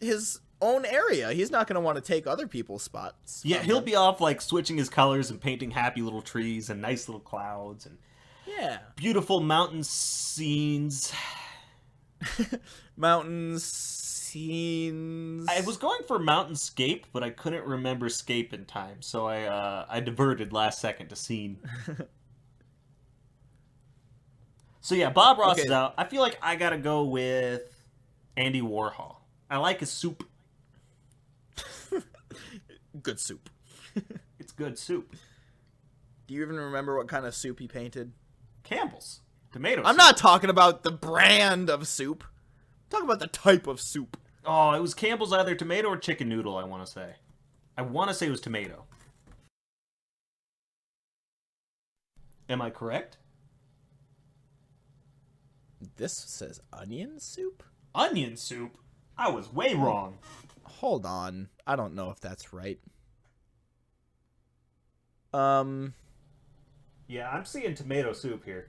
his own area. He's not gonna want to take other people's spots. Yeah, he'll be off like switching his colors and painting happy little trees and nice little clouds and beautiful mountain scenes. Mountain scenes. I was going for mountainscape, but I couldn't remember scape in time, so I diverted last second to scene. So yeah, Bob Ross is out. I feel like I gotta go with Andy Warhol. I like his soup. Good soup. It's good soup. Do you even remember what kind of soup he painted? Campbell's. Tomato soup. I'm not talking about the brand of soup. I'm talking about the type of soup. Oh, it was Campbell's either tomato or chicken noodle, I want to say. I want to say it was tomato. Am I correct? This says onion soup? Onion soup? I was way wrong. Hold on. I don't know if that's right. Yeah, I'm seeing tomato soup here.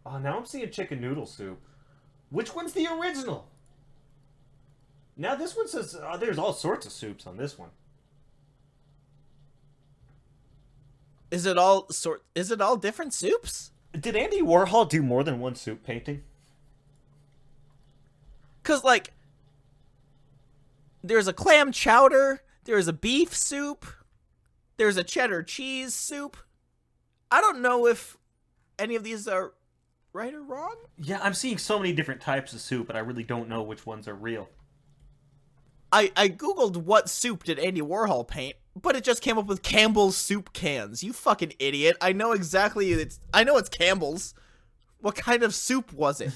Oh, now I'm seeing chicken noodle soup. Which one's the original? Now this one says there's all sorts of soups on this one. Is it all different soups? Did Andy Warhol do more than one soup painting? 'Cause like there's a clam chowder, there's a beef soup, there's a cheddar cheese soup. I don't know if any of these are right or wrong. Yeah, I'm seeing so many different types of soup, but I really don't know which ones are real. I googled what soup did Andy Warhol paint, but it just came up with Campbell's soup cans. You fucking idiot. I know exactly it's Campbell's. What kind of soup was it?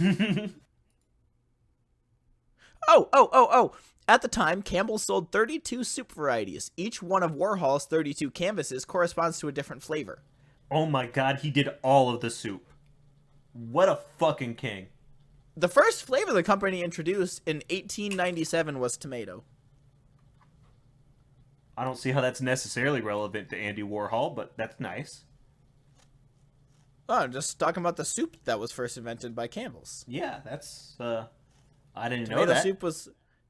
Oh. At the time, Campbell sold 32 soup varieties. Each one of Warhol's 32 canvases corresponds to a different flavor. Oh my god, he did all of the soup. What a fucking king. The first flavor the company introduced in 1897 was tomato. I don't see how that's necessarily relevant to Andy Warhol, but that's nice. Oh, I'm just talking about the soup that was first invented by Campbell's. Yeah, that's I didn't know that.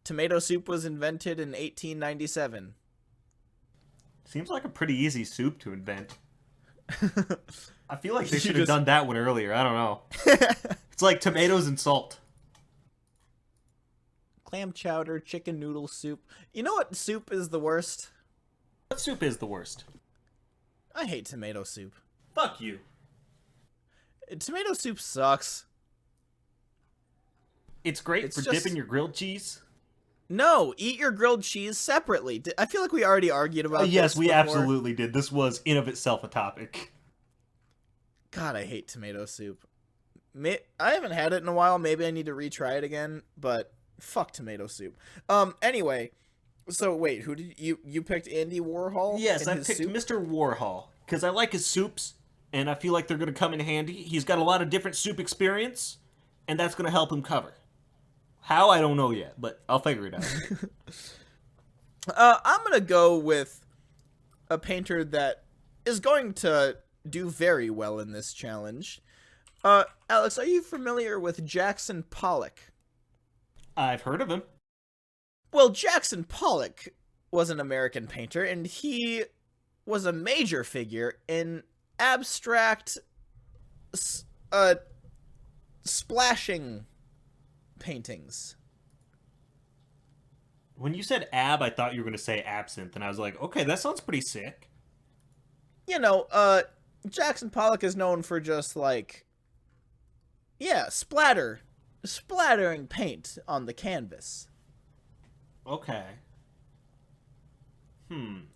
Tomato soup was invented in 1897. Seems like a pretty easy soup to invent. I feel like they should have done that one earlier. I don't know. It's like tomatoes and salt. Clam chowder, chicken noodle soup. You know what soup is the worst? What soup is the worst? I hate tomato soup. Fuck you. Tomato soup sucks. It's great for dipping your grilled cheese. No, eat your grilled cheese separately. I feel like we already argued about this. Yes, we before. absolutely did. This was in of itself a topic. God, I hate tomato soup. I haven't had it in a while. Maybe I need to retry it again, but fuck tomato soup. Anyway, so wait, who did you picked Andy Warhol? Yes, I picked soup? Mr. Warhol because I like his soups and I feel like they're going to come in handy. He's got a lot of different soup experience and that's going to help him cover. How, I don't know yet, but I'll figure it out. I'm gonna go with a painter that is going to do very well in this challenge. Alex, are you familiar with Jackson Pollock? I've heard of him. Well, Jackson Pollock was an American painter, and he was a major figure in abstract splashing paintings. When you said ab, I thought you were going to say absinthe, and I was like, okay, that sounds pretty sick. You know, Jackson Pollock is known for just like, yeah, splattering paint on the canvas. Okay.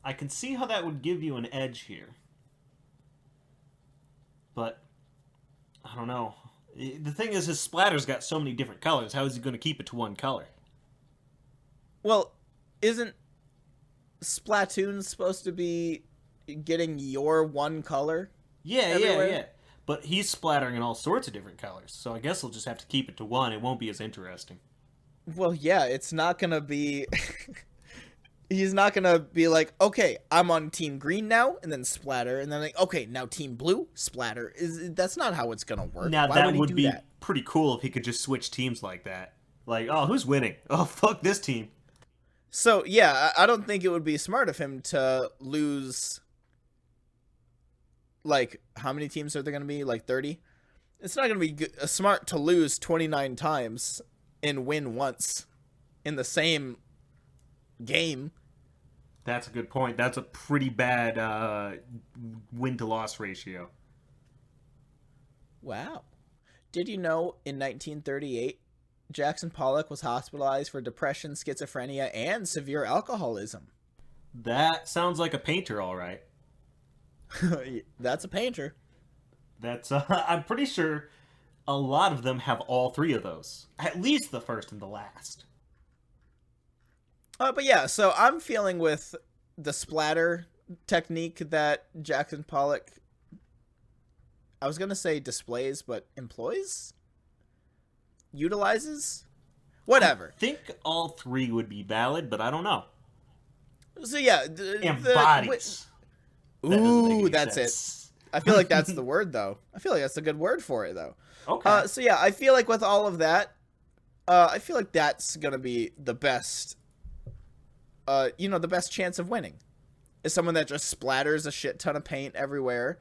I can see how that would give you an edge here. But, I don't know. The thing is, his splatter's got so many different colors. How is he going to keep it to one color? Well, isn't Splatoon supposed to be getting your one color? Yeah, everywhere? yeah. But he's splattering in all sorts of different colors, so I guess he'll just have to keep it to one. It won't be as interesting. Well, yeah, it's not gonna be. He's not gonna be like, okay, I'm on team green now, and then splatter, and then like, okay, now team blue, splatter. That's not how it's gonna work. Now, Why that would he would do be that? pretty cool if he could just switch teams like that. Like, oh, who's winning? Oh, fuck this team. So yeah, I don't think it would be smart of him to lose. Like, how many teams are there gonna be? Like 30. It's not gonna be smart to lose 29 times and win once in the same game. That's a good point. That's a pretty bad win-to-loss ratio. Wow. Did you know in 1938, Jackson Pollock was hospitalized for depression, schizophrenia, and severe alcoholism? That sounds like a painter, all right. That's a painter. That's I'm pretty sure a lot of them have all three of those. At least the first and the last. But yeah, so I'm feeling with the splatter technique that Jackson Pollock, I was going to say displays, but employs? Utilizes? Whatever. I think all three would be valid, but I don't know. So yeah. Embodies. Ooh, that's it. I feel like that's the word, though. I feel like that's a good word for it, though. Okay. So yeah, I feel like with all of that, I feel like that's going to be the best, the best chance of winning. Is someone that just splatters a shit ton of paint everywhere.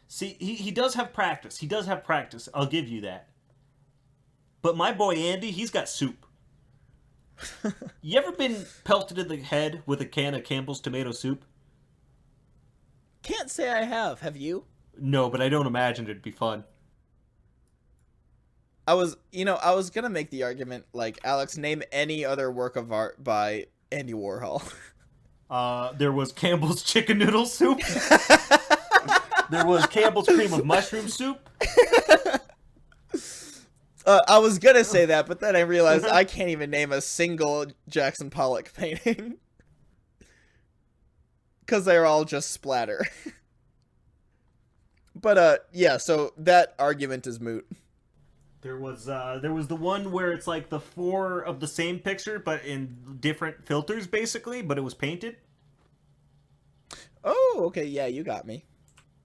See, he does have practice. He does have practice. I'll give you that. But my boy Andy, he's got soup. You ever been pelted in the head with a can of Campbell's tomato soup? Can't say I have. Have you? No, but I don't imagine it'd be fun. I was gonna make the argument, like, Alex, name any other work of art by Andy Warhol. There was Campbell's chicken noodle soup. There was Campbell's cream of mushroom soup. I was gonna say that, but then I realized I can't even name a single Jackson Pollock painting. Because they're all just splatter. But, yeah, so that argument is moot. There was the one where it's like the four of the same picture, but in different filters, basically, but it was painted. Oh, okay, yeah, you got me.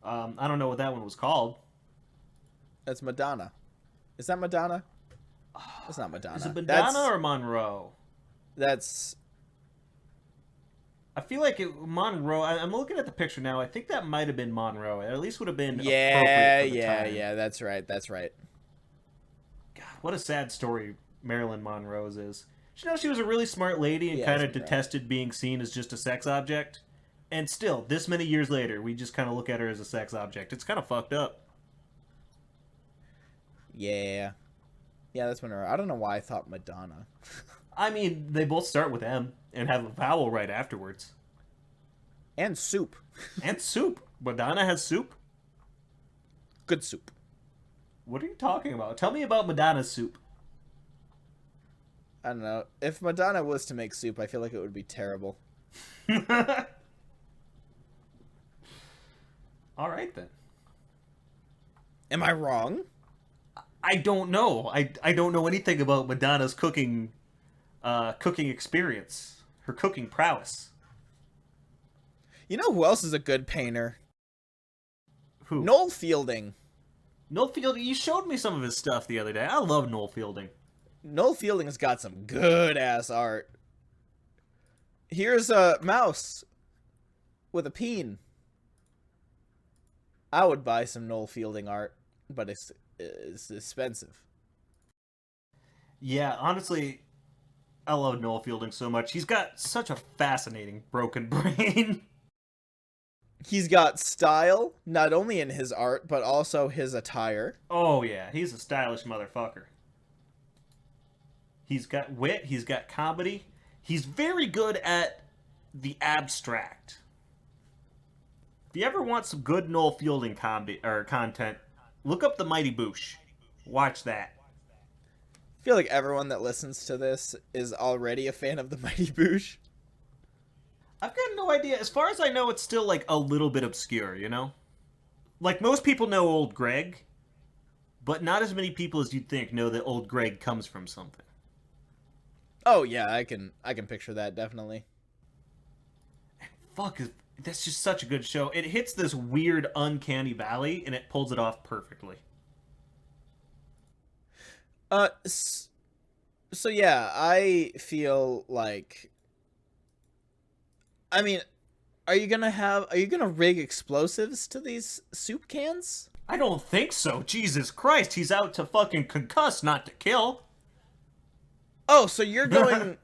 I don't know what that one was called. That's Madonna. Is that Madonna? That's not Madonna. Is it Madonna or Monroe? That's... I feel like Monroe. I'm looking at the picture now. I think that might have been Monroe. At least would have been yeah, appropriate for the time. yeah. That's right. God, what a sad story Marilyn Monroe's is. You know, she was a really smart lady and kind of detested being seen as just a sex object. And still, this many years later, we just kind of look at her as a sex object. It's kind of fucked up. Yeah. Yeah, that's Monroe. I don't know why I thought Madonna. I mean, they both start with M and have a vowel right afterwards. And soup. And soup. Madonna has soup? Good soup. What are you talking about? Tell me about Madonna's soup. I don't know. If Madonna was to make soup, I feel like it would be terrible. All right, then. Am I wrong? I don't know. I don't know anything about Madonna's cooking experience, her cooking prowess. You know who else is a good painter? Who? Noel Fielding. Noel Fielding. You showed me some of his stuff the other day. I love Noel Fielding. Noel Fielding's got some good ass art. Here's a mouse with a peen. I would buy some Noel Fielding art, but it's expensive. Yeah, honestly, I love Noel Fielding so much. He's got such a fascinating broken brain. He's got style, not only in his art, but also his attire. Oh yeah, he's a stylish motherfucker. He's got wit, he's got comedy. He's very good at the abstract. If you ever want some good Noel Fielding comedy or content, look up The Mighty Boosh. Watch that. I feel like everyone that listens to this is already a fan of the Mighty Boosh. I've got no idea. As far as I know, it's still like a little bit obscure, you know? Like most people know Old Greg, but not as many people as you'd think know that Old Greg comes from something. Oh yeah, I can picture that definitely. Fuck, that's just such a good show. It hits this weird uncanny valley and it pulls it off perfectly. So yeah, I feel like, I mean, are you gonna rig explosives to these soup cans? I don't think so. Jesus Christ, he's out to fucking concuss, not to kill. Oh, so you're going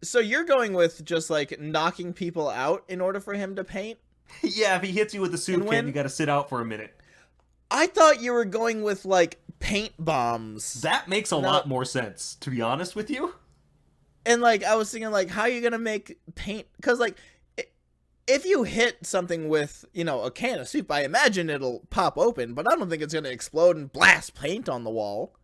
so you're going with just like knocking people out in order for him to paint? Yeah, if he hits you with the soup And can, when- you gotta sit out for a minute. I thought you were going with like paint bombs. That makes a lot more sense, to be honest with you. And like I was thinking like how are you going to make paint, cuz like if you hit something with, you know, a can of soup, I imagine it'll pop open, but I don't think it's going to explode and blast paint on the wall.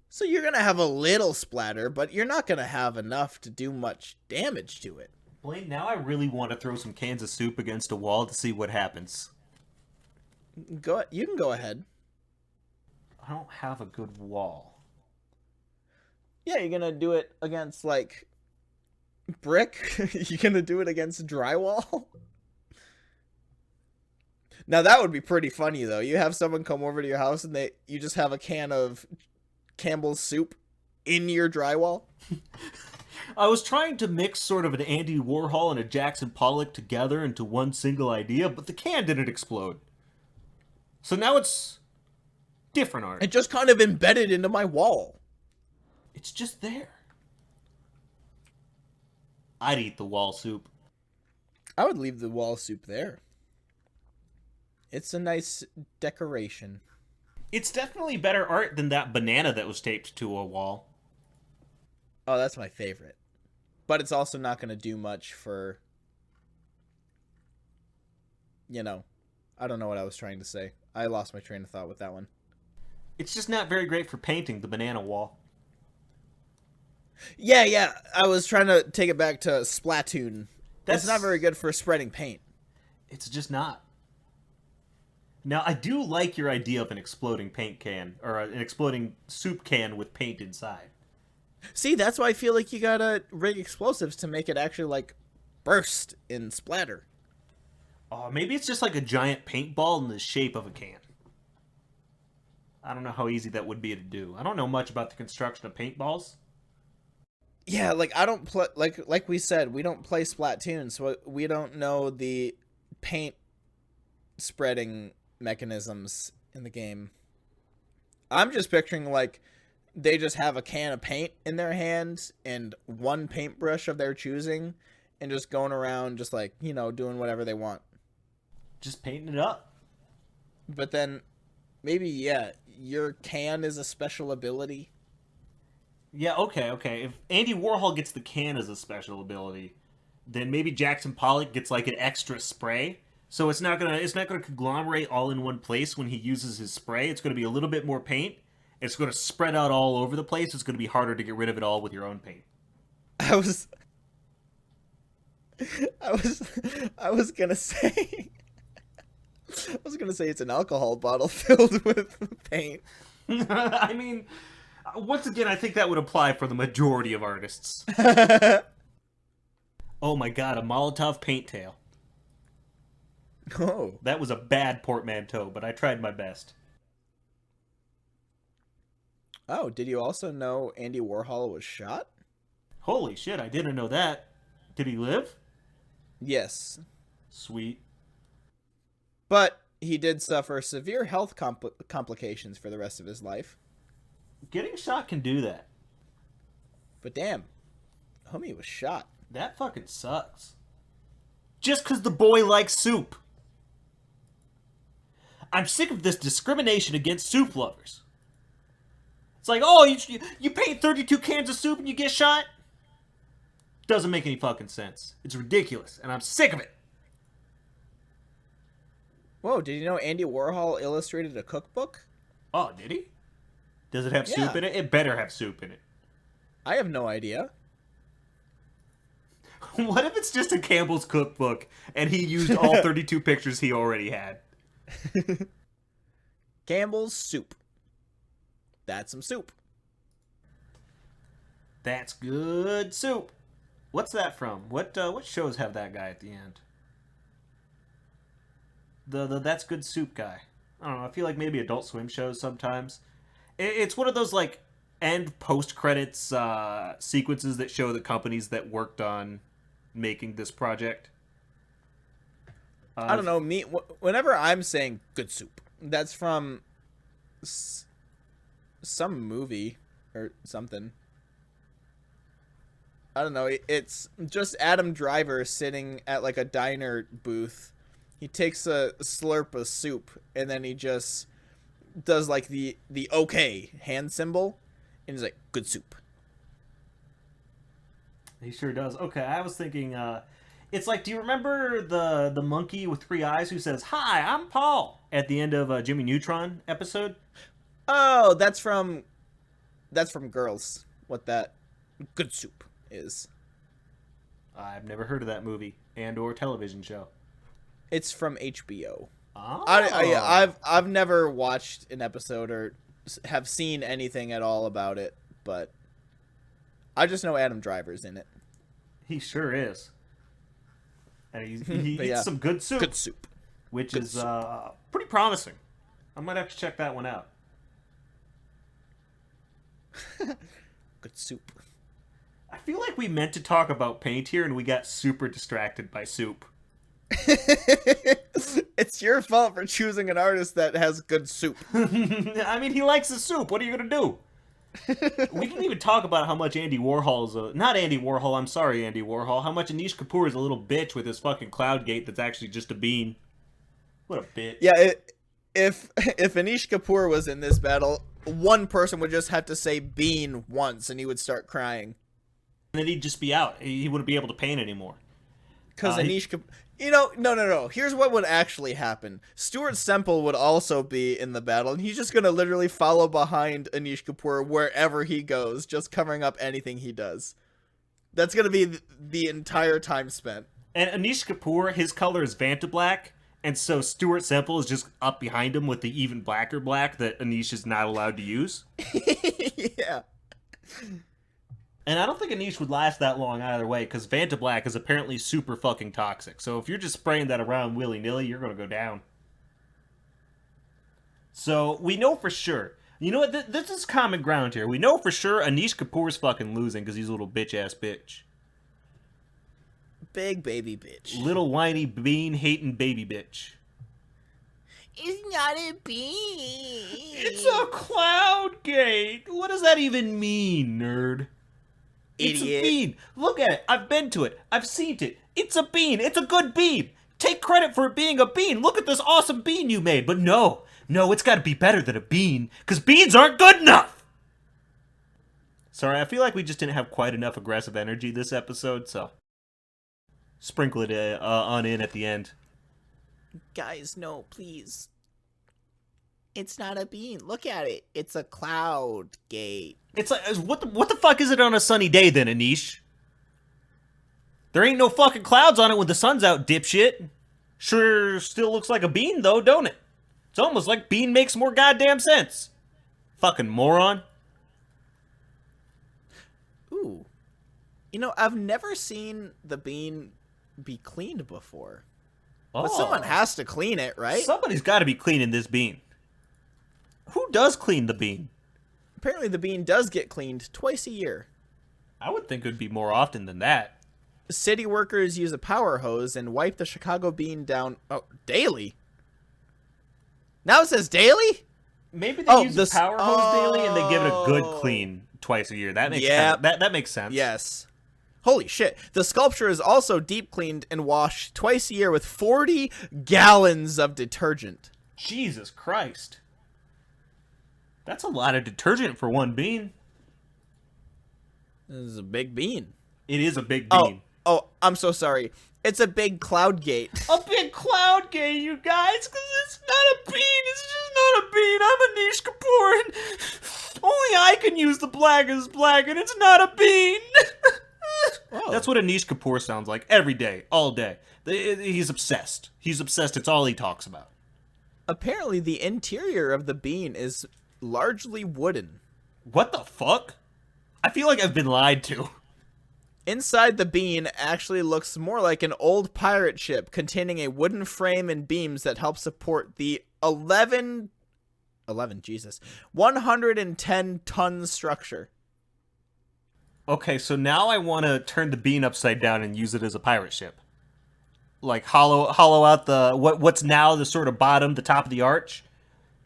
So you're going to have a little splatter, but you're not going to have enough to do much damage to it. Blaine, now I really want to throw some cans of soup against a wall to see what happens. You can go ahead. I don't have a good wall. Yeah, you're going to do it against like brick. You're going to do it against drywall. Now that would be pretty funny though. You have someone come over to your house and you just have a can of Campbell's soup in your drywall. I was trying to mix sort of an Andy Warhol and a Jackson Pollock together into one single idea, but the can didn't explode. So now it's different art. It just kind of embedded into my wall. It's just there. I'd eat the wall soup. I would leave the wall soup there. It's a nice decoration. It's definitely better art than that banana that was taped to a wall. Oh, that's my favorite. But it's also not going to do much for, you know, I don't know what I was trying to say. I lost my train of thought with that one. It's just not very great for painting the banana wall. Yeah. I was trying to take it back to Splatoon. That's not very good for spreading paint. It's just not. Now, I do like your idea of an exploding paint can, or an exploding soup can with paint inside. See, that's why I feel like you gotta rig explosives to make it actually, like, burst and splatter. Oh, maybe it's just like a giant paintball in the shape of a can. I don't know how easy that would be to do. I don't know much about the construction of paintballs. Yeah, like, I don't play, like we said, we don't play Splatoon, so we don't know the paint spreading mechanisms in the game. I'm just picturing, like, they just have a can of paint in their hand and one paintbrush of their choosing and just going around just, like, you know, doing whatever they want. Just painting it up. But then maybe, yeah, your can is a special ability. Yeah, okay. If Andy Warhol gets the can as a special ability, then maybe Jackson Pollock gets like an extra spray. So it's not gonna conglomerate all in one place when he uses his spray. It's gonna be a little bit more paint. It's gonna spread out all over the place. It's gonna be harder to get rid of it all with your own paint. I was gonna say I was gonna say it's an alcohol bottle filled with paint. I mean, once again, I think that would apply for the majority of artists. Oh my god, a Molotov paint tail. Oh. That was a bad portmanteau, but I tried my best. Oh, did you also know Andy Warhol was shot? Holy shit, I didn't know that. Did he live? Yes. Sweet. But he did suffer severe health complications for the rest of his life. Getting shot can do that. But damn, homie was shot. That fucking sucks. Just because the boy likes soup. I'm sick of this discrimination against soup lovers. It's like, oh, you paint 32 cans of soup and you get shot? Doesn't make any fucking sense. It's ridiculous, and I'm sick of it. Whoa, did you know Andy Warhol illustrated a cookbook? Oh, did he? Does it have soup Yeah. in it? It better have soup in it. I have no idea. What if it's just a Campbell's cookbook and he used all 32 pictures he already had? Campbell's soup. That's some soup. That's good soup. What's that from? What shows have that guy at the end? The That's Good Soup guy. I don't know. I feel like maybe Adult Swim shows sometimes. It's one of those like end post credits sequences that show the companies that worked on making this project. I don't know. Whenever I'm saying good soup, that's from some movie or something. I don't know. It's just Adam Driver sitting at like a diner booth. He takes a slurp of soup and then he just does like the okay hand symbol and he's like, good soup. He sure does. Okay, I was thinking it's like, do you remember the monkey with 3 eyes who says, "Hi, I'm Paul" at the end of a Jimmy Neutron episode? Oh, that's from Girls. What that good soup is. I've never heard of that movie and or television show. It's from HBO. Oh. I've never watched an episode or have seen anything at all about it, but I just know Adam Driver's in it. He sure is. And he Yeah. eats some good soup. Good soup. Which Good is soup. Pretty promising. I might have to check that one out. Good soup. I feel like we meant to talk about paint here and we got super distracted by soup. It's your fault for choosing an artist that has good soup. I mean, he likes the soup. What are you going to do? We didn't even talk about how much Andy Warhol's not Andy Warhol, I'm sorry, Andy Warhol. How much Anish Kapoor is a little bitch with his fucking cloud gate that's actually just a bean. What a bitch. Yeah, if Anish Kapoor was in this battle, one person would just have to say bean once and he would start crying. And then he'd just be out. He wouldn't be able to paint anymore. Because Anish Kapoor... You know, no. Here's what would actually happen. Stuart Semple would also be in the battle, and he's just going to literally follow behind Anish Kapoor wherever he goes, just covering up anything he does. That's going to be the entire time spent. And Anish Kapoor, his color is Vanta Black, and so Stuart Semple is just up behind him with the even blacker black that Anish is not allowed to use. Yeah. And I don't think Anish would last that long either way, because Vanta Black is apparently super fucking toxic. So if you're just spraying that around willy-nilly, you're going to go down. So we know for sure. You know what? This is common ground here. We know for sure Anish Kapoor's fucking losing because he's a little bitch-ass bitch. Big baby bitch. Little whiny bean-hating baby bitch. It's not a bean. It's a cloud gate. What does that even mean, nerd? It's Idiot. a bean. Look at it. I've been to it. I've seen it. It's a bean. It's a good bean. Take credit for it being a bean. Look at this awesome bean you made. But no, it's got to be better than a bean, because beans aren't good enough. Sorry, I feel like we just didn't have quite enough aggressive energy this episode, so sprinkle it on in at the end. Guys, no, please. It's not a bean. Look at it. It's a cloud gate. It's like, what the fuck is it on a sunny day then, Anish? There ain't no fucking clouds on it when the sun's out, dipshit. Sure still looks like a bean, though, don't it? It's almost like bean makes more goddamn sense. Fucking moron. Ooh. You know, I've never seen the bean be cleaned before. But someone has to clean it, right? Somebody's got to be cleaning this bean. Who does clean the bean? Apparently the bean does get cleaned twice a year. I would think it would be more often than that. City workers use a power hose and wipe the Chicago bean down daily. Now it says daily? Maybe they use the power hose daily and they give it a good clean twice a year. That makes sense. That makes sense. Yes. Holy shit. The sculpture is also deep cleaned and washed twice a year with 40 gallons of detergent. Jesus Christ. That's a lot of detergent for one bean. This is a big bean. It is a big bean. Oh, I'm so sorry. It's a big cloud gate. A big cloud gate, you guys, because it's not a bean. It's just not a bean. I'm Anish Kapoor, and only I can use the blackest black, and it's not a bean. Oh. That's what Anish Kapoor sounds like every day, all day. He's obsessed. He's obsessed. It's all he talks about. Apparently, the interior of the bean is largely wooden. What the fuck? I feel like I've been lied to. Inside the bean actually looks more like an old pirate ship containing a wooden frame and beams that help support the 110-ton structure. Okay, so now I want to turn the bean upside down and use it as a pirate ship. Like hollow out the what's now the sort of bottom, the top of the arch.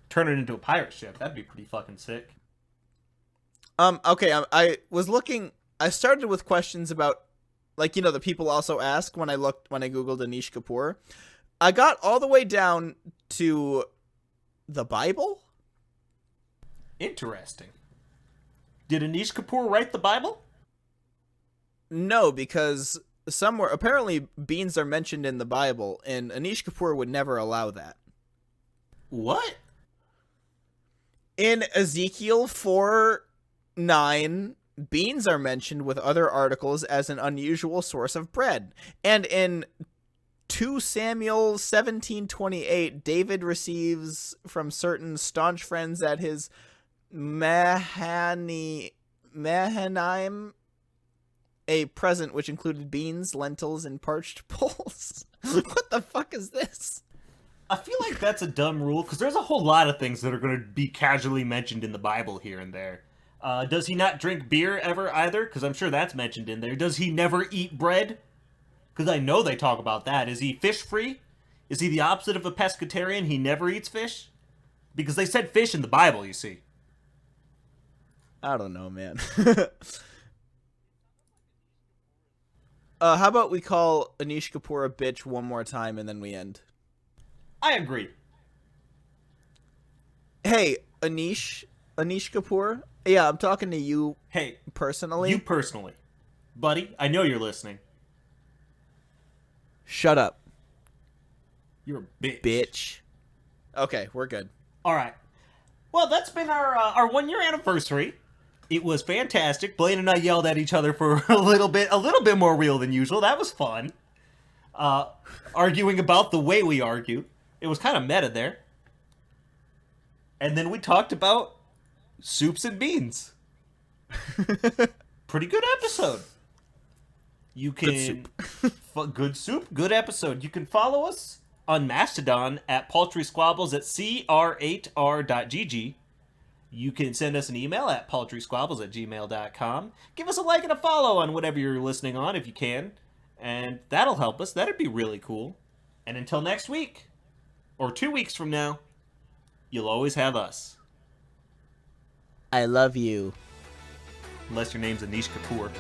Turn it into a pirate ship. That'd be pretty fucking sick. Okay, I was looking. I started with questions about, like, you know, the people also ask when I Googled Anish Kapoor. I got all the way down to the Bible. Interesting. Did Anish Kapoor write the Bible? No, because somewhere, apparently beans are mentioned in the Bible, and Anish Kapoor would never allow that. What? In Ezekiel 4:9, beans are mentioned with other articles as an unusual source of bread. And in 2 Samuel 17:28, David receives from certain staunch friends at his Mahanaim a present which included beans, lentils, and parched pulse. What the fuck is this? I feel like that's a dumb rule, because there's a whole lot of things that are going to be casually mentioned in the Bible here and there. Does he not drink beer ever either? Because I'm sure that's mentioned in there. Does he never eat bread? Because I know they talk about that. Is he fish-free? Is he the opposite of a pescatarian? He never eats fish? Because they said fish in the Bible, you see. I don't know, man. How about we call Anish Kapoor a bitch one more time and then we end? I agree. Hey, Anish Kapoor? Yeah, I'm talking to you. Hey, personally. You personally. Buddy, I know you're listening. Shut up. You're a bitch. Bitch. Okay, we're good. Alright. Well, that's been our 1 year anniversary. It was fantastic. Blaine and I yelled at each other for a little bit more real than usual. That was fun. Arguing about the way we argue. It was kind of meta there. And then we talked about soups and beans. Pretty good episode. You can good soup, good episode. You can follow us on Mastodon at Paltry Squabbles at cr8r.gg. You can send us an email at paltrysquabbles@gmail.com. Give us a like and a follow on whatever you're listening on if you can. And that'll help us. That'd be really cool. And until next week, or 2 weeks from now, you'll always have us. I love you. Unless your name's Anish Kapoor.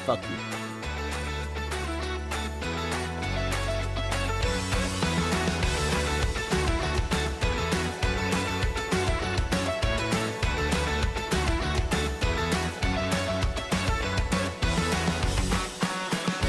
Fuck you.